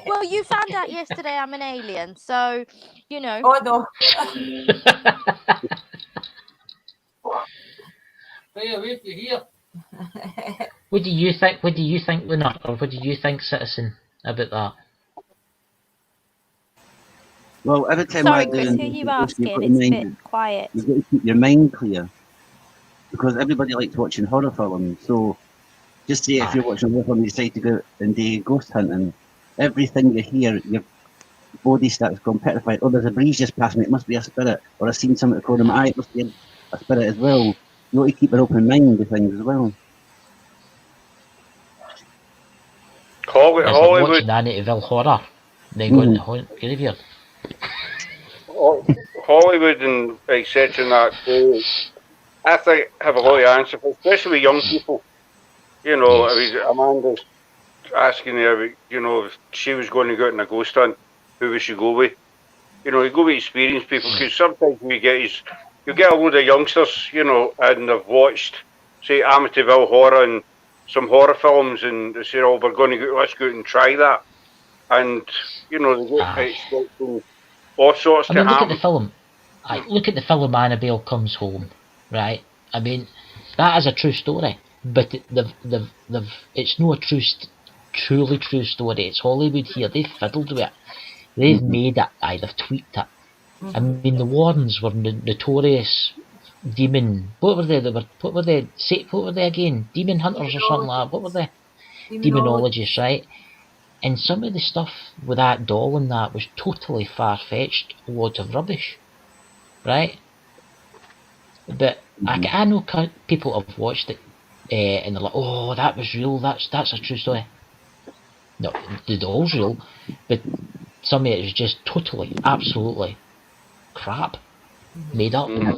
Well, you found out yesterday I'm an alien, so, you know. Oh, no. Wait here. What do you think, Luna, or what do you think, Citizen, about that? Well, every time Sorry, I do Chris, an who are you investigation, asking? you've got It's a to bit quiet. you've got to keep your mind clear, because everybody likes watching horror films. So just say if you're watching a horror film, you decide to go and do ghost hunting, everything you hear, your body starts going petrified. Oh, there's a breeze just past me, it must be a spirit. Or I've seen something through my eye, it must be a spirit as well. You want to keep an open mind with things as well. As we're Hollywood, watching Amityville Horror, they go into the graveyard. Hollywood and etc. and that, I think have a lot of answers, especially with young people. You know, I mean, Amanda's asking her, you know, if she was going to go out on a ghost hunt, who would she go with? You know, you go with experienced people, because sometimes you get a load of youngsters, you know, and they've watched, say, Amityville Horror and some horror films, and they say, oh, we're going to go, let's go out and try that. And, you know, they get expecting all sorts to look happen. at the film. Look at the film Annabelle Comes Home, right? I mean, that is a true story, but it's not a truly true story. It's Hollywood here. They've fiddled with it. They've made it. They've tweaked it. I mean, the Warrens were notorious demon. What were they? What were they again? Demon hunters or something like that. What were they? Demonologists, right? And some of the stuff with that doll and that was totally far-fetched, loads of rubbish, right? But I know people have watched it and they're like, oh, that was real, that's a true story. No, the doll's real, but some of it is just totally, absolutely crap, made up. Where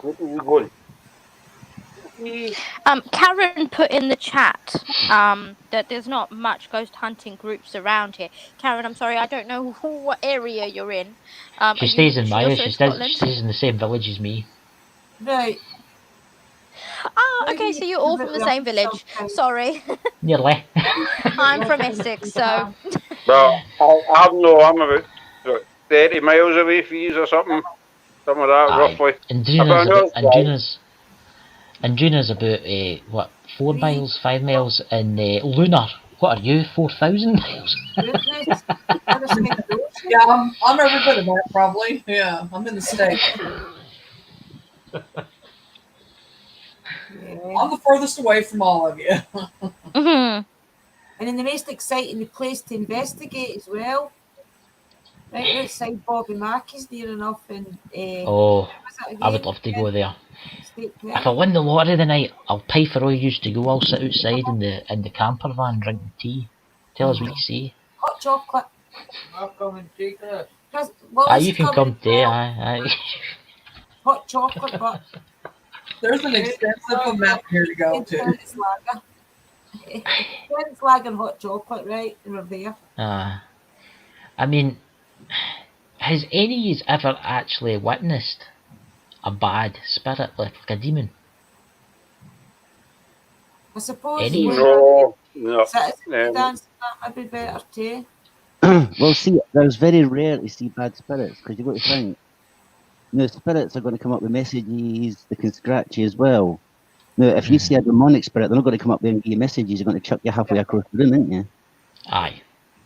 are you going? Karen put in the chat that there's not much ghost hunting groups around here. Karen, I'm sorry, I don't know what area you're in. She stays in is my also house, in she Scotland? stays in the same village as me. Right. Okay, so you're all from the same village. Sorry. Nearly. I'm from Essex, so... Well, I'm about 30 miles away from you or something. Something like that, roughly. And About Druna's about, 4 miles, 5 miles, and Lunar, what are you, 4,000 miles? Goodness. Other side of the ocean. Yeah, I'm every bit of that, probably. Yeah, I'm in the States. Yeah. I'm the furthest away from all of you. Mhm. And then the most exciting place to investigate as well. Right outside Bobby Mackey's near enough in Oh, where was it I would again? love to go there. State If I Park. win the lottery tonight, I'll pay for all you to go. I'll sit outside in the camper van drinking tea. Tell us what you see. Hot chocolate. I'll come and take that. Wallace You can coming come as there. well. Aye. Hot chocolate, but There's an extensive amount here to go to. Twins lager. Twins lager and hot chocolate, right? And we're there. I mean, has any of you ever actually witnessed a bad spirit, like a demon? I suppose Any? No. citizen dance that might be better too. Well, see, there's very rare to see bad spirits because you've got to think. Spirits are going to come up with messages. They can scratch you as well. Now, if you see a demonic spirit, they're not going to come up there and give you messages. They're going to chuck you halfway across the room, aren't you? Aye.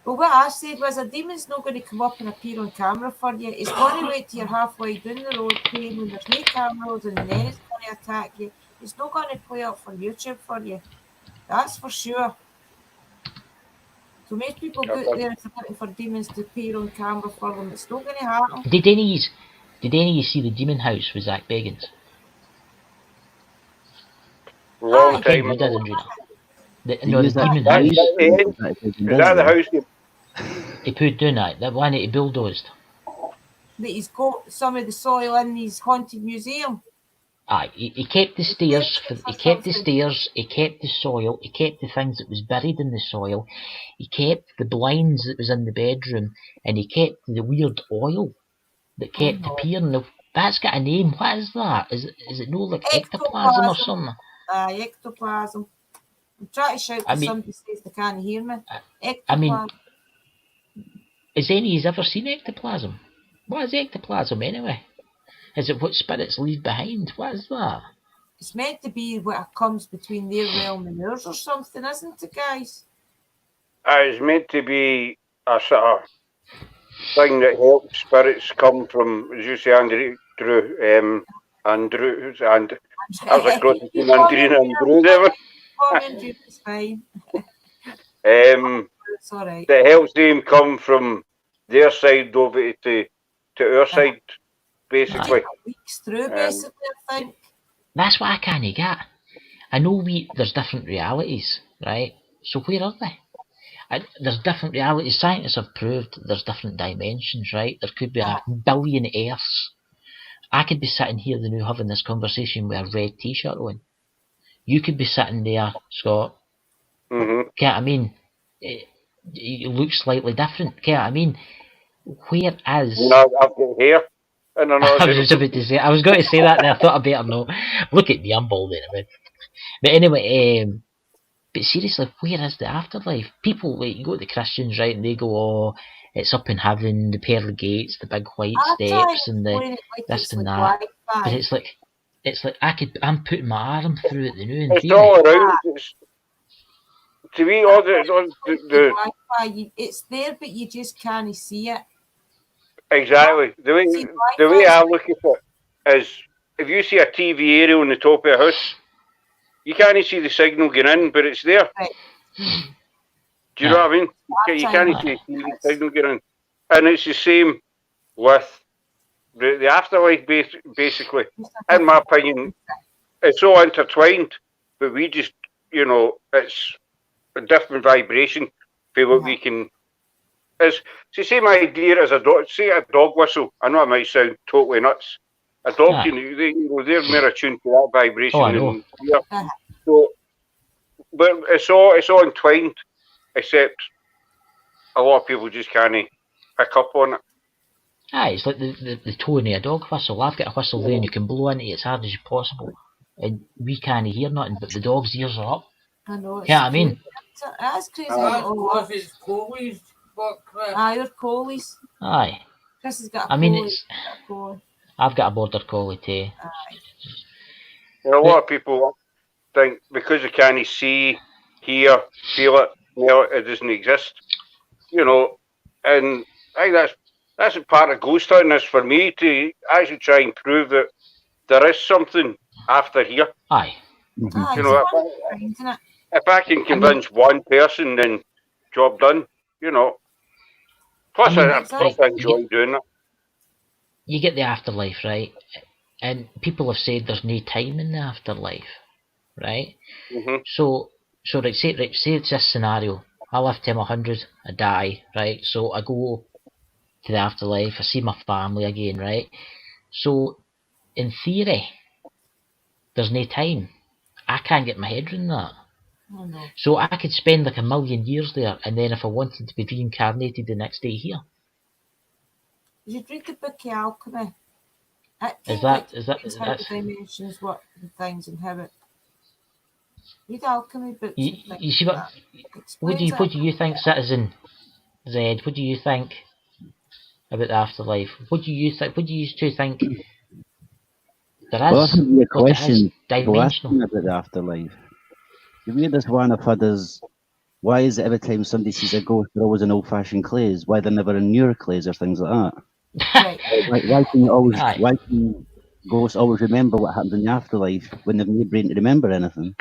Well, what I said was a demon's not going to come up and appear on camera for you. It's going to wait till you're halfway down the road playing when there's no cameras and then it's going to attack you. It's not going to play up for YouTube for you. That's for sure. So most people go out there and looking for demons to appear on camera for them. It's not going to happen. Did any of you see the Demon House with Zach Bagans? Long I think time you did, ago. Andrew. The Use that Demon house. House. Is that the house? He put down that one that he bulldozed. That he's got some of the soil in his haunted museum. Aye, he kept the stairs. He kept the stairs. He kept the soil. He kept the things that was buried in the soil. He kept the blinds that was in the bedroom, and he kept the weird oil that kept appearing. Now, that's got a name. What is that? Is it no like ectoplasm or something? Ectoplasm. I'm trying to shout to somebody says they can't hear me. Ectoplasm. Has any of you ever seen ectoplasm? What is ectoplasm anyway? Is it what spirits leave behind? What is that? It's meant to be what comes between their realm and ours or something, isn't it, guys? It's meant to be a sort of thing that helps spirits come from, as you say, Andrew, and I was a cross between Andrina and Drew there. It's fine. It's all right. That helps them come from their side over to our side, basically. Leaks through, basically, I think. That's what I can't get. I know there's different realities, right? So where are they? There's different realities. Scientists have proved there's different dimensions, right? There could be a billion Earths. I could be sitting here now having this conversation with a red t-shirt on. You could be sitting there, Scott. Mm-hmm. Can't I mean? You look slightly different. Can't I mean? Where is? No, I've got hair. I don't know. I was just about to say. I was going to say that. There, I thought I better know. Look at me, I'm bald anyway. But anyway, but seriously, where is the afterlife? People, like, you go to the Christians, right, and they go, "Oh, it's up in heaven, the pearly gates, the big white steps, and the this and that." But it's like I'm putting my arm through it now. It's all around. To me, all the Wi-Fi, it's there, but you just can't see it. Exactly. The way I look at it is, if you see a TV aerial on the top of a house, you can't see the signal going in, but it's there. Right. Do you know what I mean? You can't see the signal going in. And it's the same with the afterlife, basically. In my opinion, it's all intertwined, but we just, you know, it's a different vibration for what we can. It's the same idea as a dog. Say a dog whistle. I know it might sound totally nuts. A dog, Aye. they're more attuned to that vibration Oh, I know. than we are. Uh-huh. So, but it's all entwined, except a lot of people just can't pick up on it. Aye, it's like the tone of a dog whistle. I've got a whistle there and you can blow into it as hard as possible. And we can't hear nothing, but the dog's ears are up. I know. It's Yeah, I mean, crazy. That's crazy. That's Oh, what it's Coley's book. you're Coley's. aye. Chris has got a I mean, Coley. it's. Got a Coley. I've got a border collie too. Aye. You know, a lot of people think because they can't see, hear, feel it, smell it, it doesn't exist. You know, and I think that's a part of ghost hunting is for me to actually try and prove that there is something after here. Aye. Aye, You know, it's one thing, isn't it? if I can convince one person, then job done. You know. Plus, I mean, I enjoy doing that. You get the afterlife, right? And people have said there's no time in the afterlife, right? Mm-hmm. So like say it's this scenario. I live till I'm 100, I die, right? So I go to the afterlife, I see my family again, right? So in theory, there's no time. I can't get my head around that. Oh, no. So I could spend like 1,000,000 years there, and then if I wanted to be reincarnated the next day here. You should read the book of Alchemy. Is How that's the dimensions work and things and how it. Read Alchemy books. you, and things you see like what? that. What do you think, Citizen Zed? What do you think about the afterlife? What do you think? What do you two think? There Well, is. that's a What question. it is People ask me dimensional. about the afterlife. The weirdest one I've had is, why is it every time somebody sees a ghost, they're always in old-fashioned clays? Why they're never in newer clays or things like that? Right. Why can you always? Aye. Why can ghosts always remember what happens in the afterlife when they've no brain to remember anything?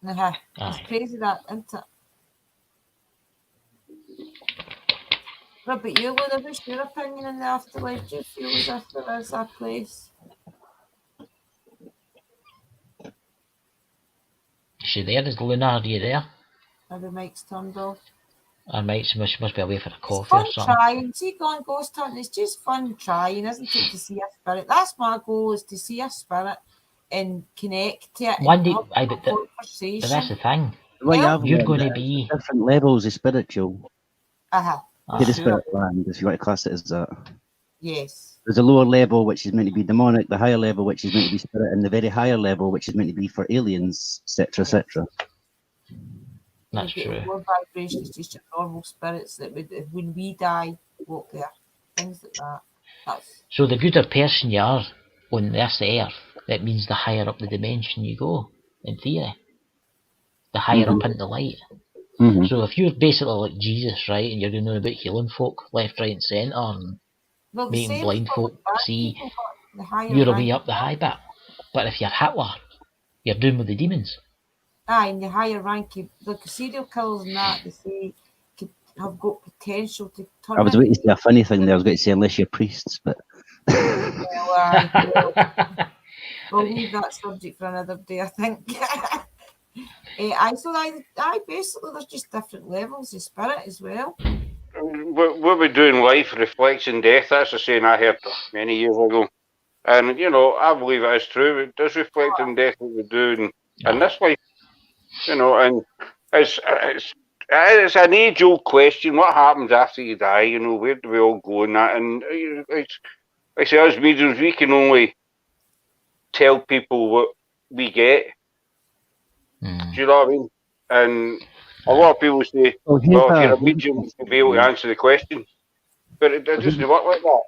Uh-huh. It's Aye. crazy that, isn't it? What about you, Luna? What's your opinion on the afterlife? Do you feel as if there is a place? Is she there? Is Luna? Are you there? Or the mic's turned off? Or she must be away for a It's coffee fun or something. trying. See, going ghost hunting, it's just fun trying, isn't it, to see a spirit? That's my goal, is to see a spirit and connect to it. One day, and have a conversation. but that's the thing. Well, Yeah. You're going to be. different levels of spiritual. Uh-huh. To the Sure. spirit land, if you want to class it as that. Yes. There's a lower level which is meant to be demonic, the higher level which is meant to be spirit, and the very higher level which is meant to be for aliens, etc., etc. That's You get true. low vibrations, just your normal spirits that would, when we die, walk there. Things like that. That's So the gooder person you are on this earth, that means the higher up the dimension you go, in theory. The higher up into light. Mm-hmm. So if you're basically like Jesus, right, and you're going on about healing folk left, right, and centre, and well, the making same blind for folk bad see, people, but the higher you're away rank- up the high bit. But if you're Hitler, you're doing with the demons. Aye, and the higher ranking, like serial killers and that, they say could have got potential to turn. I was waiting to say a funny thing there. I was going to say unless you're priests, but We'll leave that subject for another day, I think. I basically there's just different levels of spirit as well. What we do in life reflects in death. That's a saying I heard many years ago. And, you know, I believe it is true. It does reflect in death what we do in this life. You know, and it's an age-old question. What happens after you die? You know, where do we all go in that? And it's, like I say, as mediums, we can only tell people what we get. Do you know what I mean? And a lot of people say, well, if you're a medium, you should be able to answer the question. But it doesn't work like that.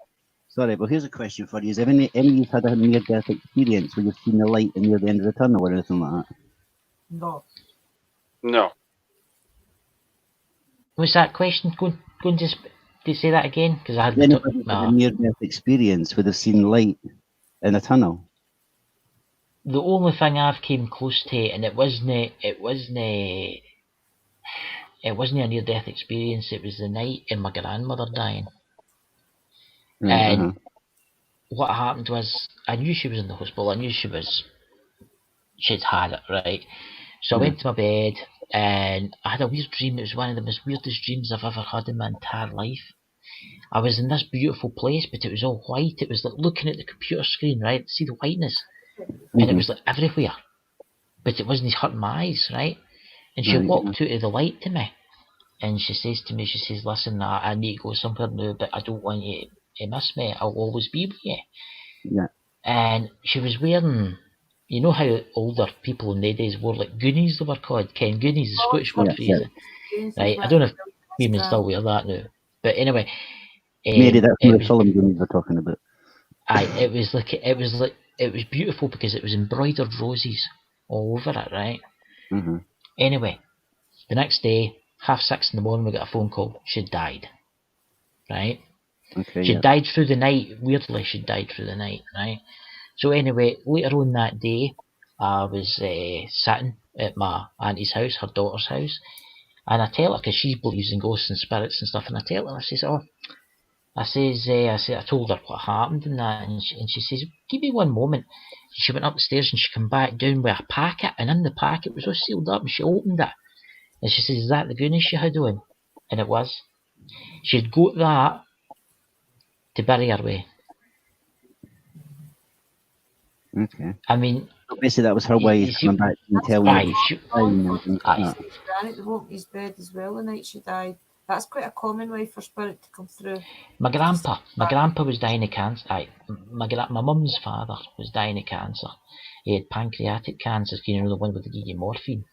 Sorry, but here's a question for you. Has any of you had a near-death experience where you've seen the light near the end of the tunnel or anything like that? No. No. What's that question? Go and just say that again, because I Has had anybody had a near-death experience where they've seen light in a tunnel? The only thing I've came close to, and it wasn't a near-death experience. It was the night of my grandmother dying. And what happened was, I knew she was in the hospital. I knew she was she'd had it, right? So I went to my bed and I had a weird dream. It was one of the most weirdest dreams I've ever had in my entire life. I was in this beautiful place, but it was all white. It was like looking at the computer screen, right? See the whiteness. And it was like everywhere. But it wasn't hurting my eyes, right? And she Right, walked out of the light to me. And she says to me, she says, listen, I need to go somewhere now, but I don't want you to miss me. I'll always be with you. Yeah. And she was wearing, you know how older people in the days wore like Goonies, they were called. Ken Goonies, the Scottish word for you. Right? I don't know if women still wear that now. But anyway, Mary, that's it not the was, film Goonies we're talking about. it was beautiful because it was embroidered roses all over it, right? Mm-hmm. Anyway, the next day, 6:30 in the morning, we got a phone call. She'd died. Right? Okay. She died through the night. Weirdly, she died through the night, right? So anyway, later on that day, I was sitting at my auntie's house, her daughter's house, and I tell her, because she believes in ghosts and spirits and stuff, and I tell her, I says, I told her what happened and that, and she says, give me one moment. She went upstairs and she came back down with a packet, and in the packet was all sealed up, and she opened it, and she says, is that the Goonies she had on? And it was. She'd got that to bury her way. Okay. I mean, So basically, that was her way of coming back and telling aye, you. she, Granny at the Woke's bed as well the night she died. That's quite a common way for spirit to come through. my grandpa was dying of cancer. Aye, my mum's father was dying of cancer. He had pancreatic cancer, you know, the one where they give you morphine.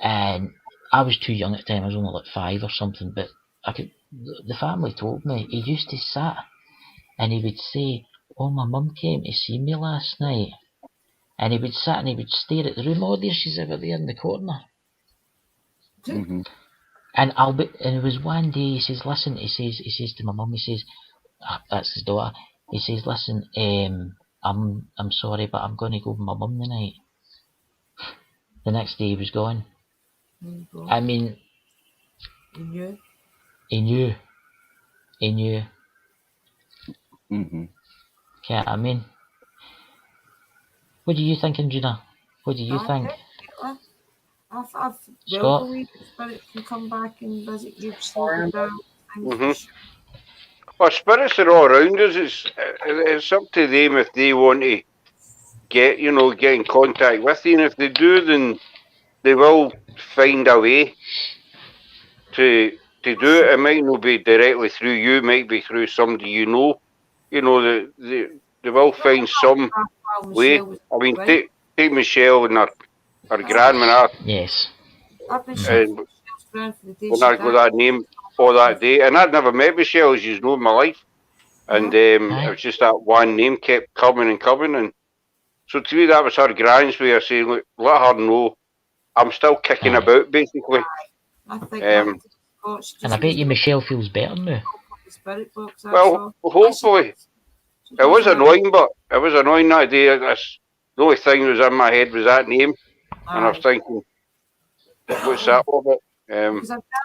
And I was too young at the time. I was only like 5 or something. But the family told me he used to sit and he would say, "Oh, my mum came to see me last night." And he would sit and he would stare at the room. Oh, there she's over there in the corner. Mm-hmm. And it was one day, he says, listen, he says to my mum, he says, that's his daughter, he says, listen, I'm sorry, but I'm going to go with my mum tonight. The next day he was gone. I mean, He knew. he knew. Mm-hmm. Yeah, I mean, what do you think, Gina? What do you think? I've Scott? well believed that spirit can come back and visit you, slow down. Well, spirits are all around us. It's up to them if they want to get in contact with you, and if they do, then they will find a way to do it. It might not be directly through you, it might be through somebody you know. You know, they will find some way. I mean, take Michelle and her grandma. Yes. I've been And Michelle's friend for the day when I got that name all that day, and I'd never met Michelle, as you know, in my life. And it was just that one name kept coming and coming, and so to me that was her grand's way of saying, look, let her know I'm still kicking about, basically. I think and I bet you Michelle feels better now. Well, hopefully. It was annoying, but it was annoying that day. The only thing that was in my head was that name, and I was thinking, what's that all about?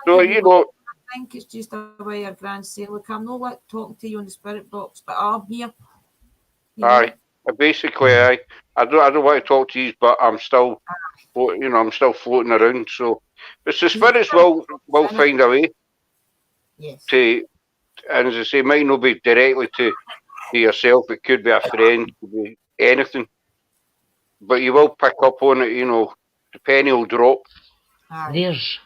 So, you know, I think it's just a way your grand say, look, I'm not like talking to you on the spirit box, but I'm here. Aye, basically, I don't want to talk to you, but I'm still, I'm still floating around. So, but the spirits will find a way. Yes. And as I say, it might not be directly to yourself. It could be a friend, it could be anything. But you will pick up on it. The penny will drop. There's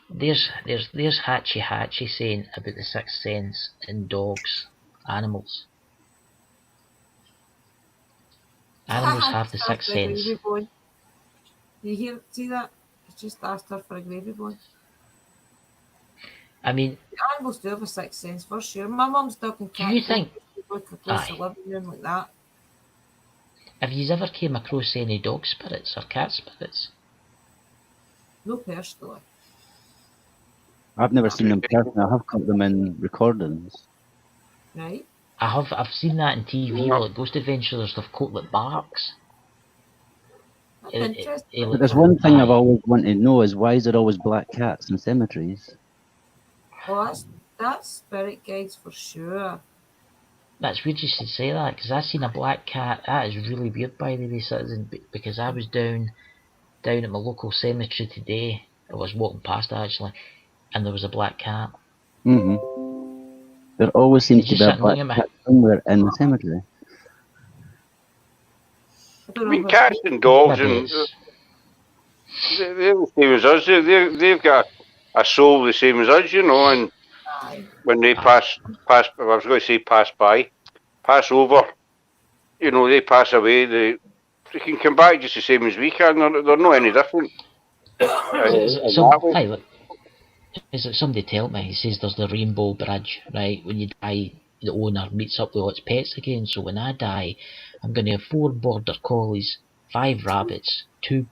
Hatchie saying about the sixth sense in dogs, animals. Animals have the sixth sense. You see that? It's just asked her for a gravy boy. I mean, the animals do have a sixth sense for sure. My mum's dog and cat. Do you think? Like a place to live in like that. Have you ever came across any dog spirits or cat spirits? No, personally. I've never seen them personally. I have caught them in recordings. Right. I've seen that in TV, like Ghost Adventures, they've caught like barks. But there's one thing I've always wanted to know is why is there always black cats in cemeteries? Well, that's spirit guides for sure. That's weird you should say that, because I seen a black cat. That is really weird, by the way, citizen, because I was down at my local cemetery today. I was walking past it, actually, and there was a black cat. Mm-hmm. There always seems to Just be a sitting looking black at me. cat somewhere in the cemetery. I don't I know mean, what cats and dogs, Maybe and it's they're the same as us. They've got a soul the same as us, you know. And aye. when they Aye. pass, I was going to say pass by, pass over, you know, they pass away. They can come back just the same as we can. They're not any different. In that way. Aye, look, is it somebody told me? He says there's the Rainbow Bridge, right? When you die, the owner meets up with all its pets again. So when I die, I'm going to have 4 border collies, 5 rabbits, 2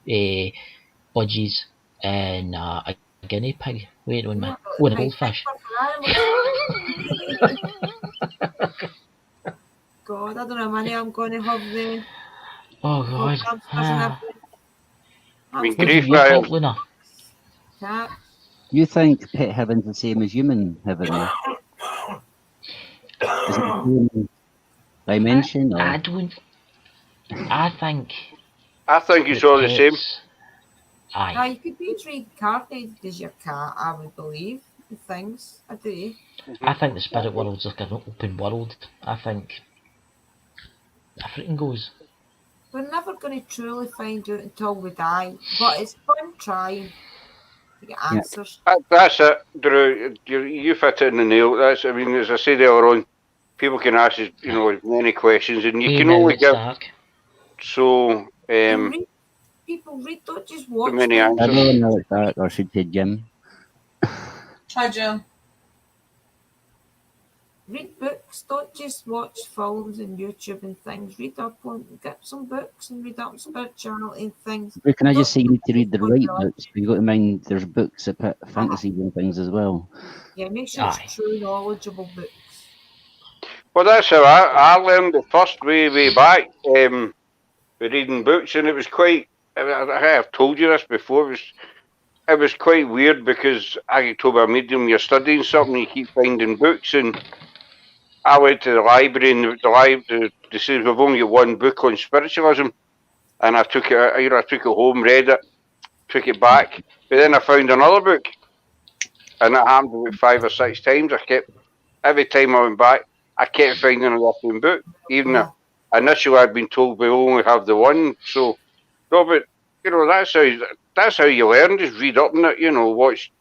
budgies, and a guinea pig. Wait on me. Oh, and a goldfish. God, I don't know how many I'm going to have there. Oh God. I mean, What do grey you thought, friars. Luna? Cat. Do you think pet heaven's the same as human heaven? Is it the same dimension? Or? I don't. I think It's all the same. Aye. You could be as reincarnated as your cat, I would believe. In things, I do. I think the spirit world's like an open world. I think everything goes. We're never going to truly find out until we die, but it's fun trying to get answers. That's it, Drew. You fit it in the nail. That's. I mean, as I said earlier on, people can ask us, you know, many questions, and you Hey, can now only it's give dark. so People read, don't just watch many them. I answers. don't know that, or should say Jim. Hi, Jim. Read books, don't just watch films and YouTube and things. Read up on, get some books and read up spirituality and things. But can I just say you need to read the Don't- right books? But you got to mind there's books that put fantasies and things as well. Yeah, make sure Aye. it's true, knowledgeable books. Well, that's how I learned the first way back with reading books, and it was quite. I have told you this before. It was quite weird because I get told by a medium you're studying something, you keep finding books, and I went to the library, and they said we've only got one book on spiritualism, and I took it. I took it home, read it, took it back, but then I found another book, and that happened about 5 or 6 times. Every time I went back, I kept finding a different book, even though initially I'd been told we only have the one. So, no, but you know that's how you learn. Just read up on it. You know, watch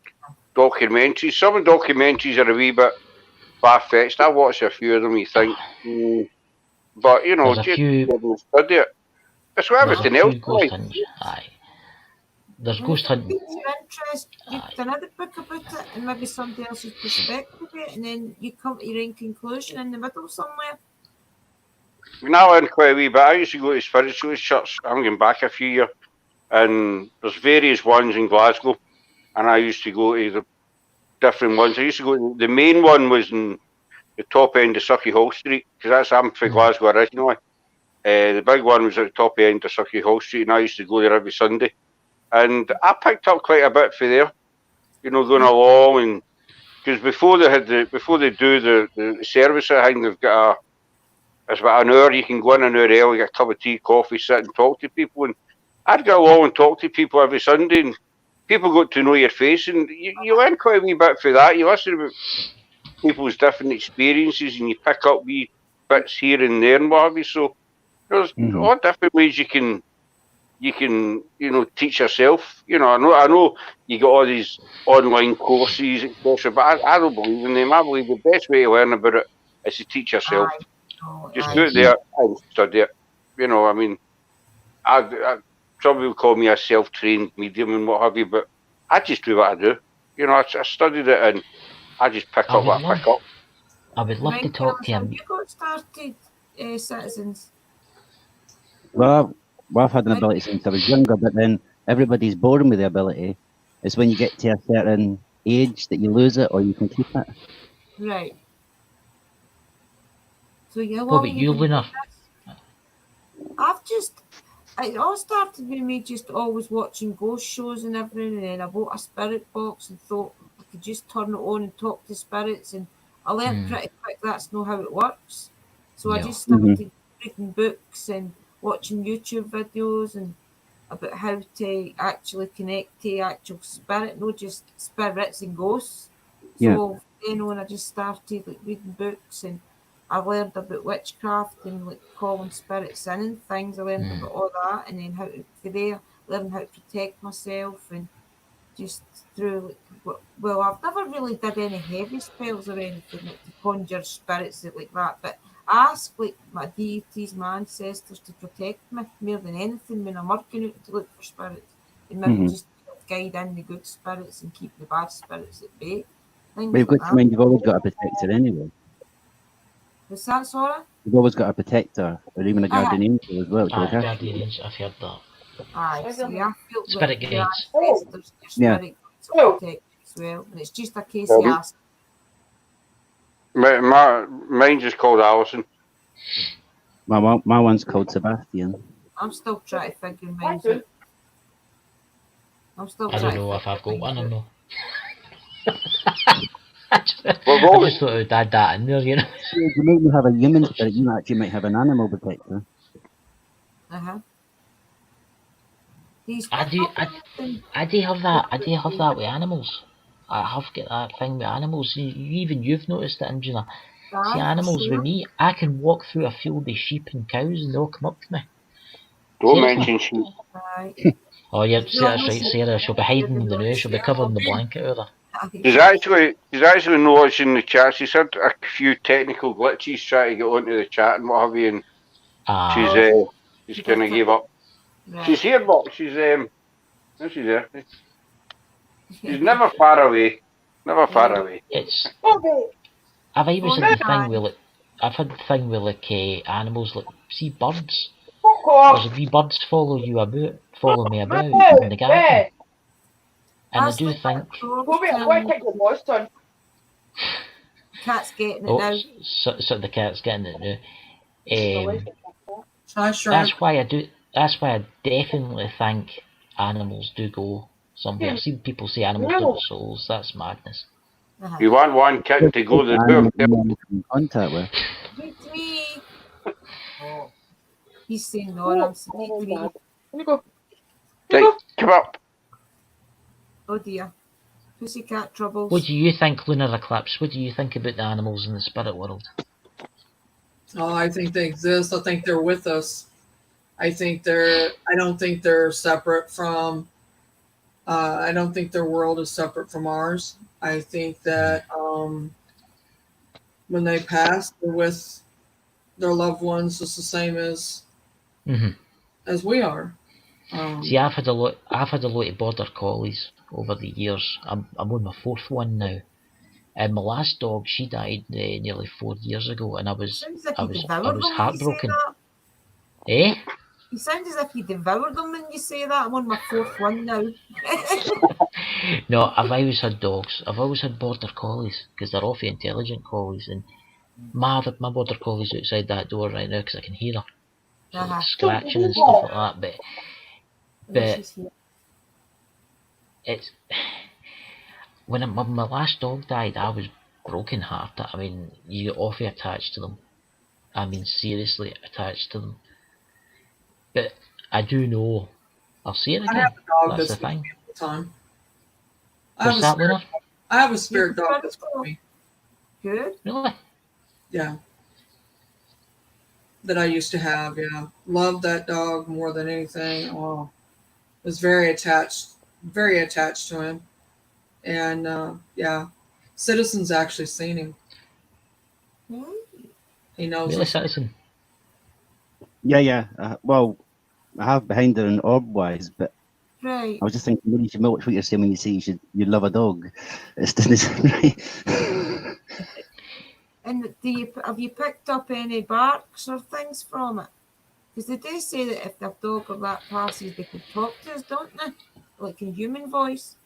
documentaries. Some documentaries are a wee bit far-fetched. I watched a few of them. You think, but you know, There's a just few. study it. It's what There's a everything few else. ghost Like. hunts. Aye. There's And ghost if it hunting. piques your interest, read another book about it and maybe somebody else's perspective of it, and then you come to your own conclusion in the middle somewhere. When I learned quite a wee bit, I used to go to spiritualist church. I'm going back a few years, and there's various ones in Glasgow, and I used to go to the different ones. I used to go. The main one was in the top end of Sucky Hall Street, because I'm from Glasgow originally. The big one was at the top end of Sucky Hall Street, and I used to go there every Sunday. And I picked up quite a bit for there, you know, going along, and because before they do the service, I think they've got it's about an hour. You can go in an hour early, get a cup of tea, coffee, sit and talk to people. And I'd go along and talk to people every Sunday, and people got to know your face, and you learn quite a wee bit for that. You listen about people's different experiences, and you pick up wee bits here and there and what have you. So there's all different ways you can teach yourself. You know, I know you got all these online courses, etc. But I don't believe in them. I believe the best way to learn about it is to teach yourself. Just go out there and study it. You know, I mean, somebody would call me a self-trained medium and what have you, but I just do what I do. You know, I studied it and I just pick up what I pick up. I would love to talk to him. You got started, citizens. Well, I've had an ability since I was younger, but then everybody's born with the ability. It's when you get to a certain age that you lose it or you can keep it. Right. So What about you, Luna? It all started with me just always watching ghost shows and everything, and then I bought a spirit box and thought I could just turn it on and talk to spirits, and I learned pretty quick that's not how it works. So I Yeah. just started reading books and watching YouTube videos and about how to actually connect to actual spirit, not just spirits and ghosts. Yeah. So then when I just started like reading books and I learned about witchcraft and like calling spirits in and things. I learned about all that, and then how to for there learn how to protect myself and just through like well, I've never really did any heavy spells or anything like to conjure spirits like that, but I ask like my deities, my ancestors to protect me more than anything when I'm working out to look for spirits, and maybe Mhm. just guide in the good spirits and keep the bad spirits at bay. But Things you've like got to that. mind you've always got a protector anyway. Was that Sora? You've always got a protector, or even a guardian angel as well to look after Guardian you. Angel, I've heard that. Aye, so yeah, I feel Spirit that your guides. ancestors, your Yeah. spirit guides will protect you as well, and it's just a case of Well, asking. Mine's just called Alison. My one's called Sebastian. I'm still trying to figure mine out. I'm still I trying don't know to if I've got figure one or mine not. I Well, just thought I'd add that in there, you know. You might not have a human spirit, you actually might have an animal protector. out. He's I do have that. I do have that with animals. I have got that thing with animals. You've noticed it, Angela. See, animals with me, I can walk through a field of sheep and cows and they'll come up to me. don't Seriously. mention sheep. Right. Oh, yeah, There's see, no that's right, sheep. Sarah. She'll be hiding in the new. She'll be covering the blanket over there. She's actually noticed in the chat. She's had a few technical glitches trying to get onto the chat and what have you, and she's kind of gave up. Right. She's here, but she's no, she's there. She's never far away. Never far away. It's. I've always had the thing with like. I've had the thing with like animals like see birds. There's a wee birds follow me about in the garden. And I do think. Cat's getting it now. So the cat's getting it now. Hi, sure. That's why I definitely think animals do go somewhere. I've seen people say animals don't have souls. That's madness. You want one kitten to go to the Animal door. you come in contact with. Meet me. He's saying no, and I'm saying meet me. Right, come up. Oh dear. Pussycat troubles. What do you think, Lunar Eclipse? What do you think about the animals in the spirit world? Oh, I think they exist. I think they're with us. I don't think they're separate from. I don't think their world is separate from ours. I think that when they pass, they're with their loved ones just the same as we are. See, I've had a lot of border collies over the years. I'm on my fourth one now, and my last dog, she died nearly 4 years ago, and I was heartbroken. Eh? You sound as if you devoured them when you say that. I'm on my fourth one now. No, I've always had dogs. I've always had border collies because they're awfully intelligent collies, and my border collie's outside that door right now because I can hear her. So like scratching and stuff like that, but it's when my last dog died, I was broken hearted. I mean, you get awfully attached to them. I mean, seriously attached to them. But I do know. I'll say it again. I have a dog that's that's the thing. with me all the time. What's that, Luna? I have a spirit dog that's with me. Good. Really? Yeah. That I used to have, yeah. Loved that dog more than anything. Oh, was very attached to him. And yeah, Citizen's actually seen him. He knows Really, us. Citizen? Yeah. Well, I have behind her in orb-wise, but Right. I was just thinking, maybe you should watch what you're saying when you say you love a dog. It's right. And have you picked up any barks or things from it? Because they do say that if the dog or that passes, they can talk to us, don't they? Like in human voice.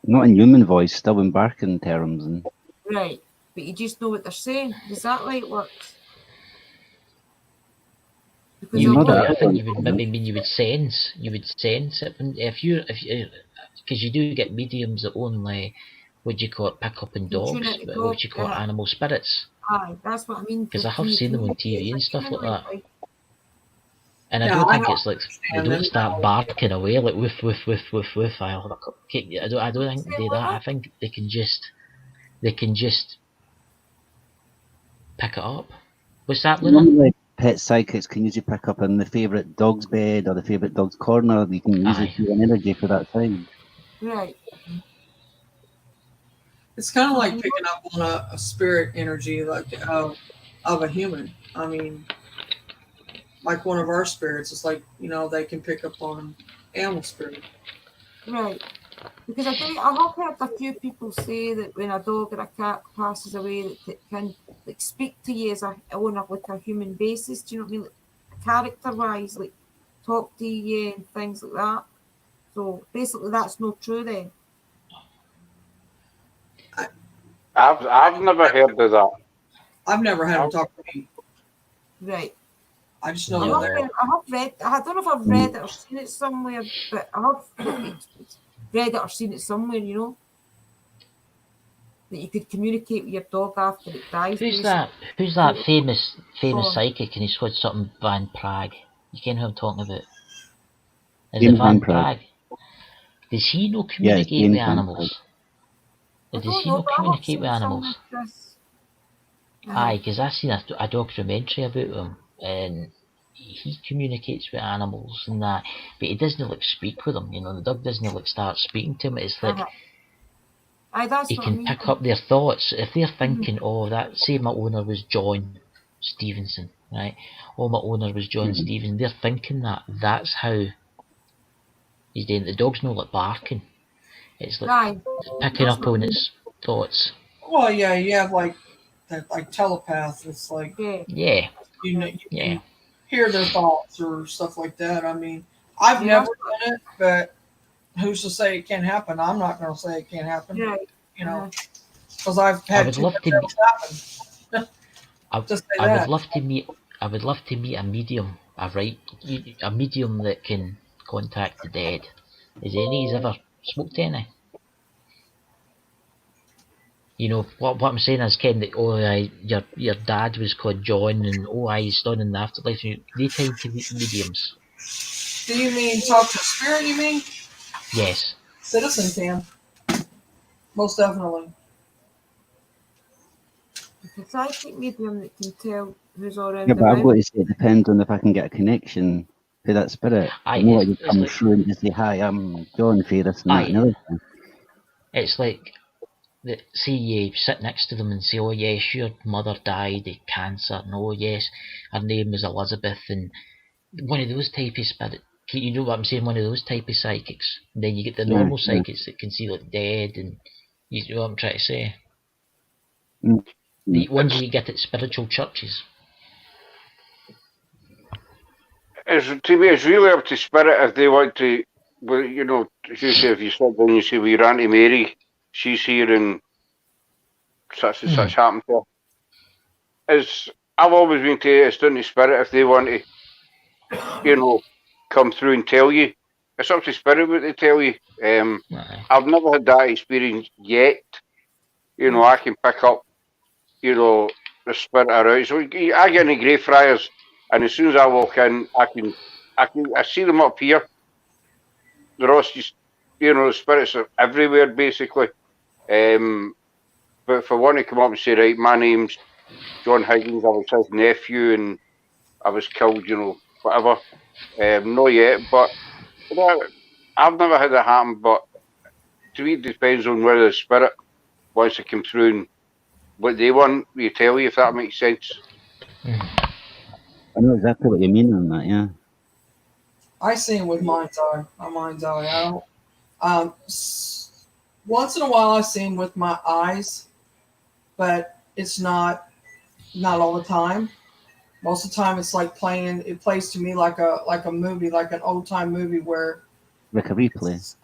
Not in human voice, still in barking terms. And Right. But you just know what they're saying. Is that how it works? Because You would, know I think you would maybe mean you would sense it if you because you do get mediums that only what do you call it, pick up in dogs, but what do you call it, animal spirits. Aye, that's what I mean. Because I have seen them on TV and stuff like that. And I Yeah, don't I think don't it's like they understand don't them start now. barking away like woof. I'll have a cup of cake. I don't think they do that. I think they can just pick it up. What's that, Luna? Normally, pet psychics can usually pick up in the favourite dog's bed or the favourite dog's corner. You can usually Aye. feel an energy for that side. Right. It's kind of like picking up on a spirit energy, like of a human. I mean, like one of our spirits. It's like, they can pick up on animal spirit. Right. Because I have heard a few people say that when a dog or a cat passes away, that it can like speak to you as on like a human basis. Do you know what I mean? Like, character-wise, like talk to you and things like that. So basically, that's not true then. I've never heard of that. I've never had them talk to me. Right. I just know No. that I have read. I don't know if I've read it or seen it somewhere, but I have read it or seen it somewhere. That you could communicate with your dog after it dies. Who's basically. that famous psychic? And he's called something Van Prague. You can know who I'm talking about. Is James it Van Van Prague. Prague? Does he no Yeah, it's communicate James with Van animals? I Does don't he know, no but I have communicate seen with animals? somewhere, Chris. Aye, because I seen a documentary about him, and he communicates with animals and that, but he doesn't like speak with them. The dog doesn't like start speaking to him. It's like Aye, that's he what I can mean. pick up their thoughts if they're thinking, "Oh, that say my owner was John Stevenson, right? Oh, my owner was John Stevenson." They're thinking that. That's how he's doing. The dog's not like barking. It's like Aye, picking that's up what I on mean. its thoughts. Well, yeah, you have like that, like telepath. It's like Yeah. Yeah, you yeah. can hear their thoughts or stuff like that. I mean, I've Yeah. never done it, but who's to say it can't happen? I'm not going to say it can't happen. Right. Because I've I had would two love to. things happen. Just say I would that. love to meet. I would love to meet a medium. A medium that can contact the dead. Has any ever smoked any? What I'm saying is, Ken, that your dad was called John, and he's done in the afterlife. They tend to meet mediums. Do you mean talk to spirit? You mean Yes. citizen can? Most definitely. It's a psychic medium that can tell who's around Yeah, the but I've got house. to say it depends on if I can get a connection to that spirit. Aye, I know I it's just come like- through and just say, "Hi, I'm John for this and that Aye. and the other thing." It's like say you sit next to them and say, "Oh yes, your mother died of cancer," and "Oh yes, her name was Elizabeth," and one of those type of spirit. You know what I'm saying? One of those type of psychics. And then you get the Yeah, normal yeah. psychics that can see like dead, and you know what I'm trying to say. Mm. The ones you get at spiritual churches. To me, it's really up to spirit if they want to. Well, as you say, if you sit down and you say, "Well, your Auntie Mary, she's here and such happened to her." I've always been to it's down to spirit if they want to, come through and tell you. It's up to spirit what they tell you. I've never had that experience yet. I can pick up, the spirit around. So I get in the Greyfriars, and as soon as I walk in, I see them up here. They're all just, the spirits are everywhere basically. But for one to come up and say, right, my name's John Higgins, I was his nephew, and I was killed, whatever. Not yet, but I've never had it happen. But to me, it depends on whether the spirit wants to come through and what they want. You tell you if that makes sense. I know exactly what you mean on that. Yeah. I see him with mind's eye. My mind's eye. I don't. Once in a while, I see him with my eyes, but it's not all the time. Most of the time, it's like playing. It plays to me like a movie, like an old time movie where Like a replay.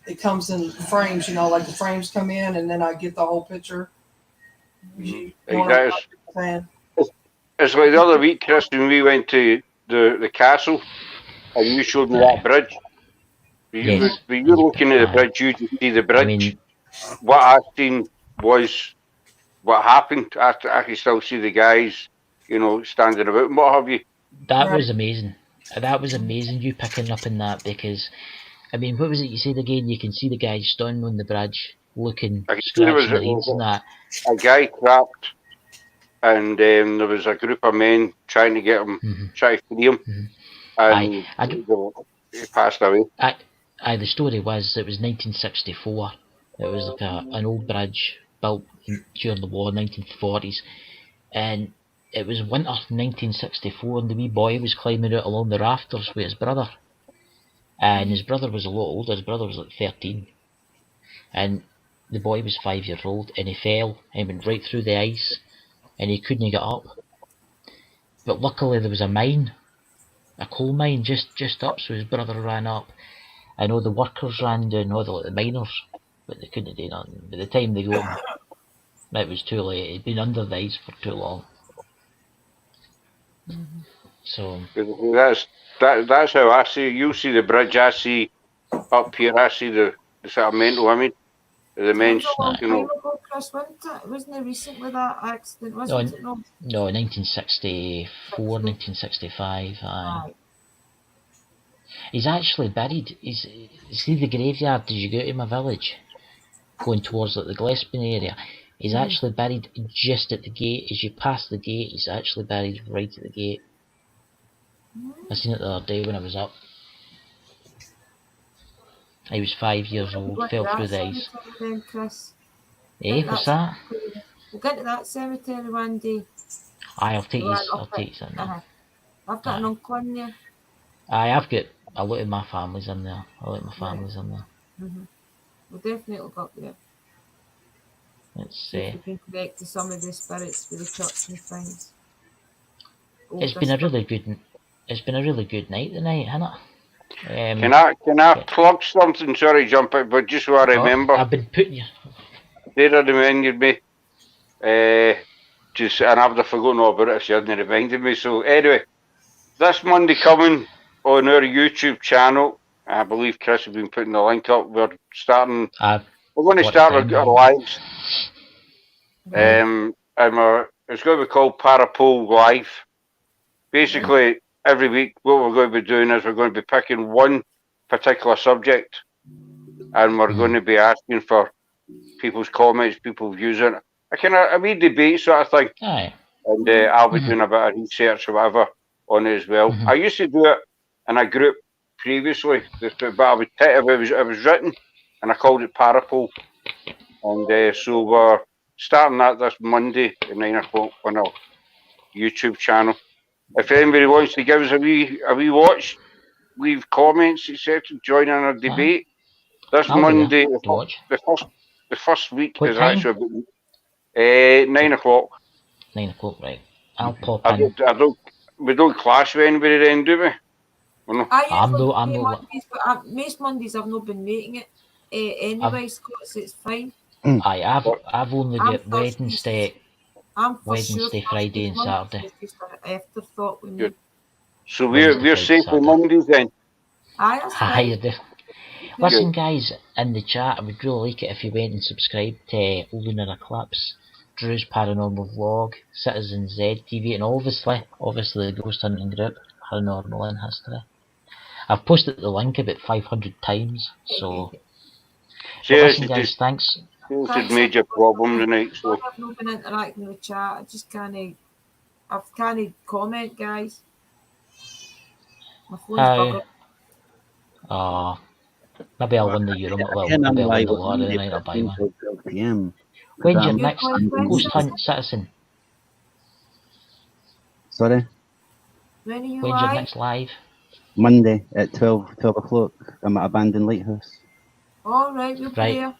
it comes in frames. Like the frames come in, and then I get the whole picture. It's like the other week, Chris, when we went to the castle, and you showed me that bridge. Yes. When you're looking at the bridge, you can see the bridge. I mean, what I seen was what happened. I can still see the guys, standing about and what have you. That was amazing. That was amazing, you picking up on that, because, I mean, what was it you said again? You can see the guys standing on the bridge, looking, I can see scratching their heads and that. a guy trapped, and there was a group of men trying to get him, try to free him, and he passed away. Aye, the story was, it was 1964. It was like an old bridge built during the war, 1940s, and it was winter 1964, and the wee boy was climbing out along the rafters with his brother, and his brother was a lot older. His brother was like 13, and the boy was 5 years old, and he fell and went right through the ice, and he couldn't get up. But luckily there was a mine, a coal mine just up, so his brother ran up. I know the workers ran down, all the miners, but they couldn't do nothing. By the time they got him, it was too late. He'd been under the ice for too long. So that's how I see it. You see the bridge, I see up here, I see the sort of mental image. The men, Chris, wasn't it recently that accident, wasn't it? No, 1964, 1965. Aye. He's actually buried. See the graveyard as you go to my village, going towards like the Gillespie area. He's actually buried just at the gate. As you pass the gate, he's actually buried right at the gate. I seen it the other day when I was up. He was 5 years old, fell through the ice. Then, Chris. What's that? We'll get to that cemetery one day. Aye, I'll take you now. I've got an uncle in there. Aye, I've got a lot of my family's in there. We'll definitely go up there. Let's see. We can connect to some of the spirits with the church and things. It's been a really good night tonight, hasn't it? Can I plug something? Sorry, jump out, but just so I remember. I've been putting you. They reminded me. And I've forgotten all about it. She hadn't reminded me. So anyway, this Monday coming on our YouTube channel, I believe Chris has been putting the link up. We're starting. We're going to start our lives. And it's going to be called Parapole Live. Basically, every week, what we're going to be doing is we're going to be picking one particular subject, and we're going to be asking for people's comments, people's views on it. A wee debate sort of thing. Aye. And I'll be doing a bit of research or whatever on it as well. I used to do it in a group previously, but it was written, and I called it Parapole. And so we're starting that this Monday at 9 o'clock on our YouTube channel. If anybody wants to give us a wee watch, leave comments, etc., join in our debate. This Monday, the first week is actually about 9 o'clock. 9 o'clock, right. I'll pop in. We don't clash with anybody then, do we? No. Most Mondays I've not been making it anyway, Scott, so it's fine. Aye, I've only got Wednesday, Friday, and Saturday. It's just an afterthought with me. So we're safe on Mondays then. Aye, that's fine. Listen, guys, in the chat, I would really like it if you went and subscribed to Lunar Eclipse, Drew's Paranormal Vlog, Citizen Z TV, and obviously the Ghost Hunting Group, Paranormal in History. I've posted the link about 500 times, so. Listen, guys, thanks. It's a major problem tonight, so. I've not been interacting with chat. I just can't comment, guys. My phone's buggered. Oh, maybe I'll win the Euro. Maybe I'll win the lottery tonight. I'll buy one. When's your next Ghost Hunt, Citizen? Sorry? When's your next live? Monday at 12 o'clock. I'm at Abandoned Lighthouse. All right, we'll be there.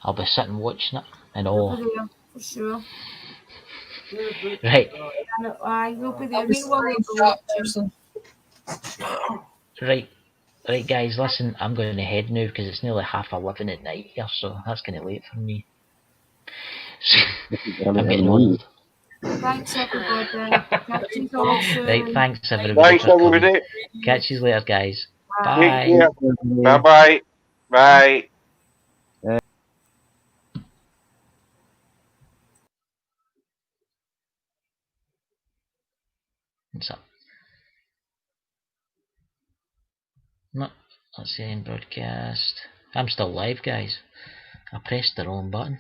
I'll be sitting watching it and all. We'll be there, for sure. Right. We'll be there. Meanwhile, we'll be watching. Right, guys, listen, I'm going to head now because it's nearly 11:30 at night here, so that's kind of late for me. I'm getting old. Thanks, everybody. Catch you all soon. Right, thanks, everybody. Thanks, everybody. Catch you later, guys. Bye. Bye. Bye. Bye. What's up? No, let's see, end broadcast. I'm still live, guys. I pressed the wrong button.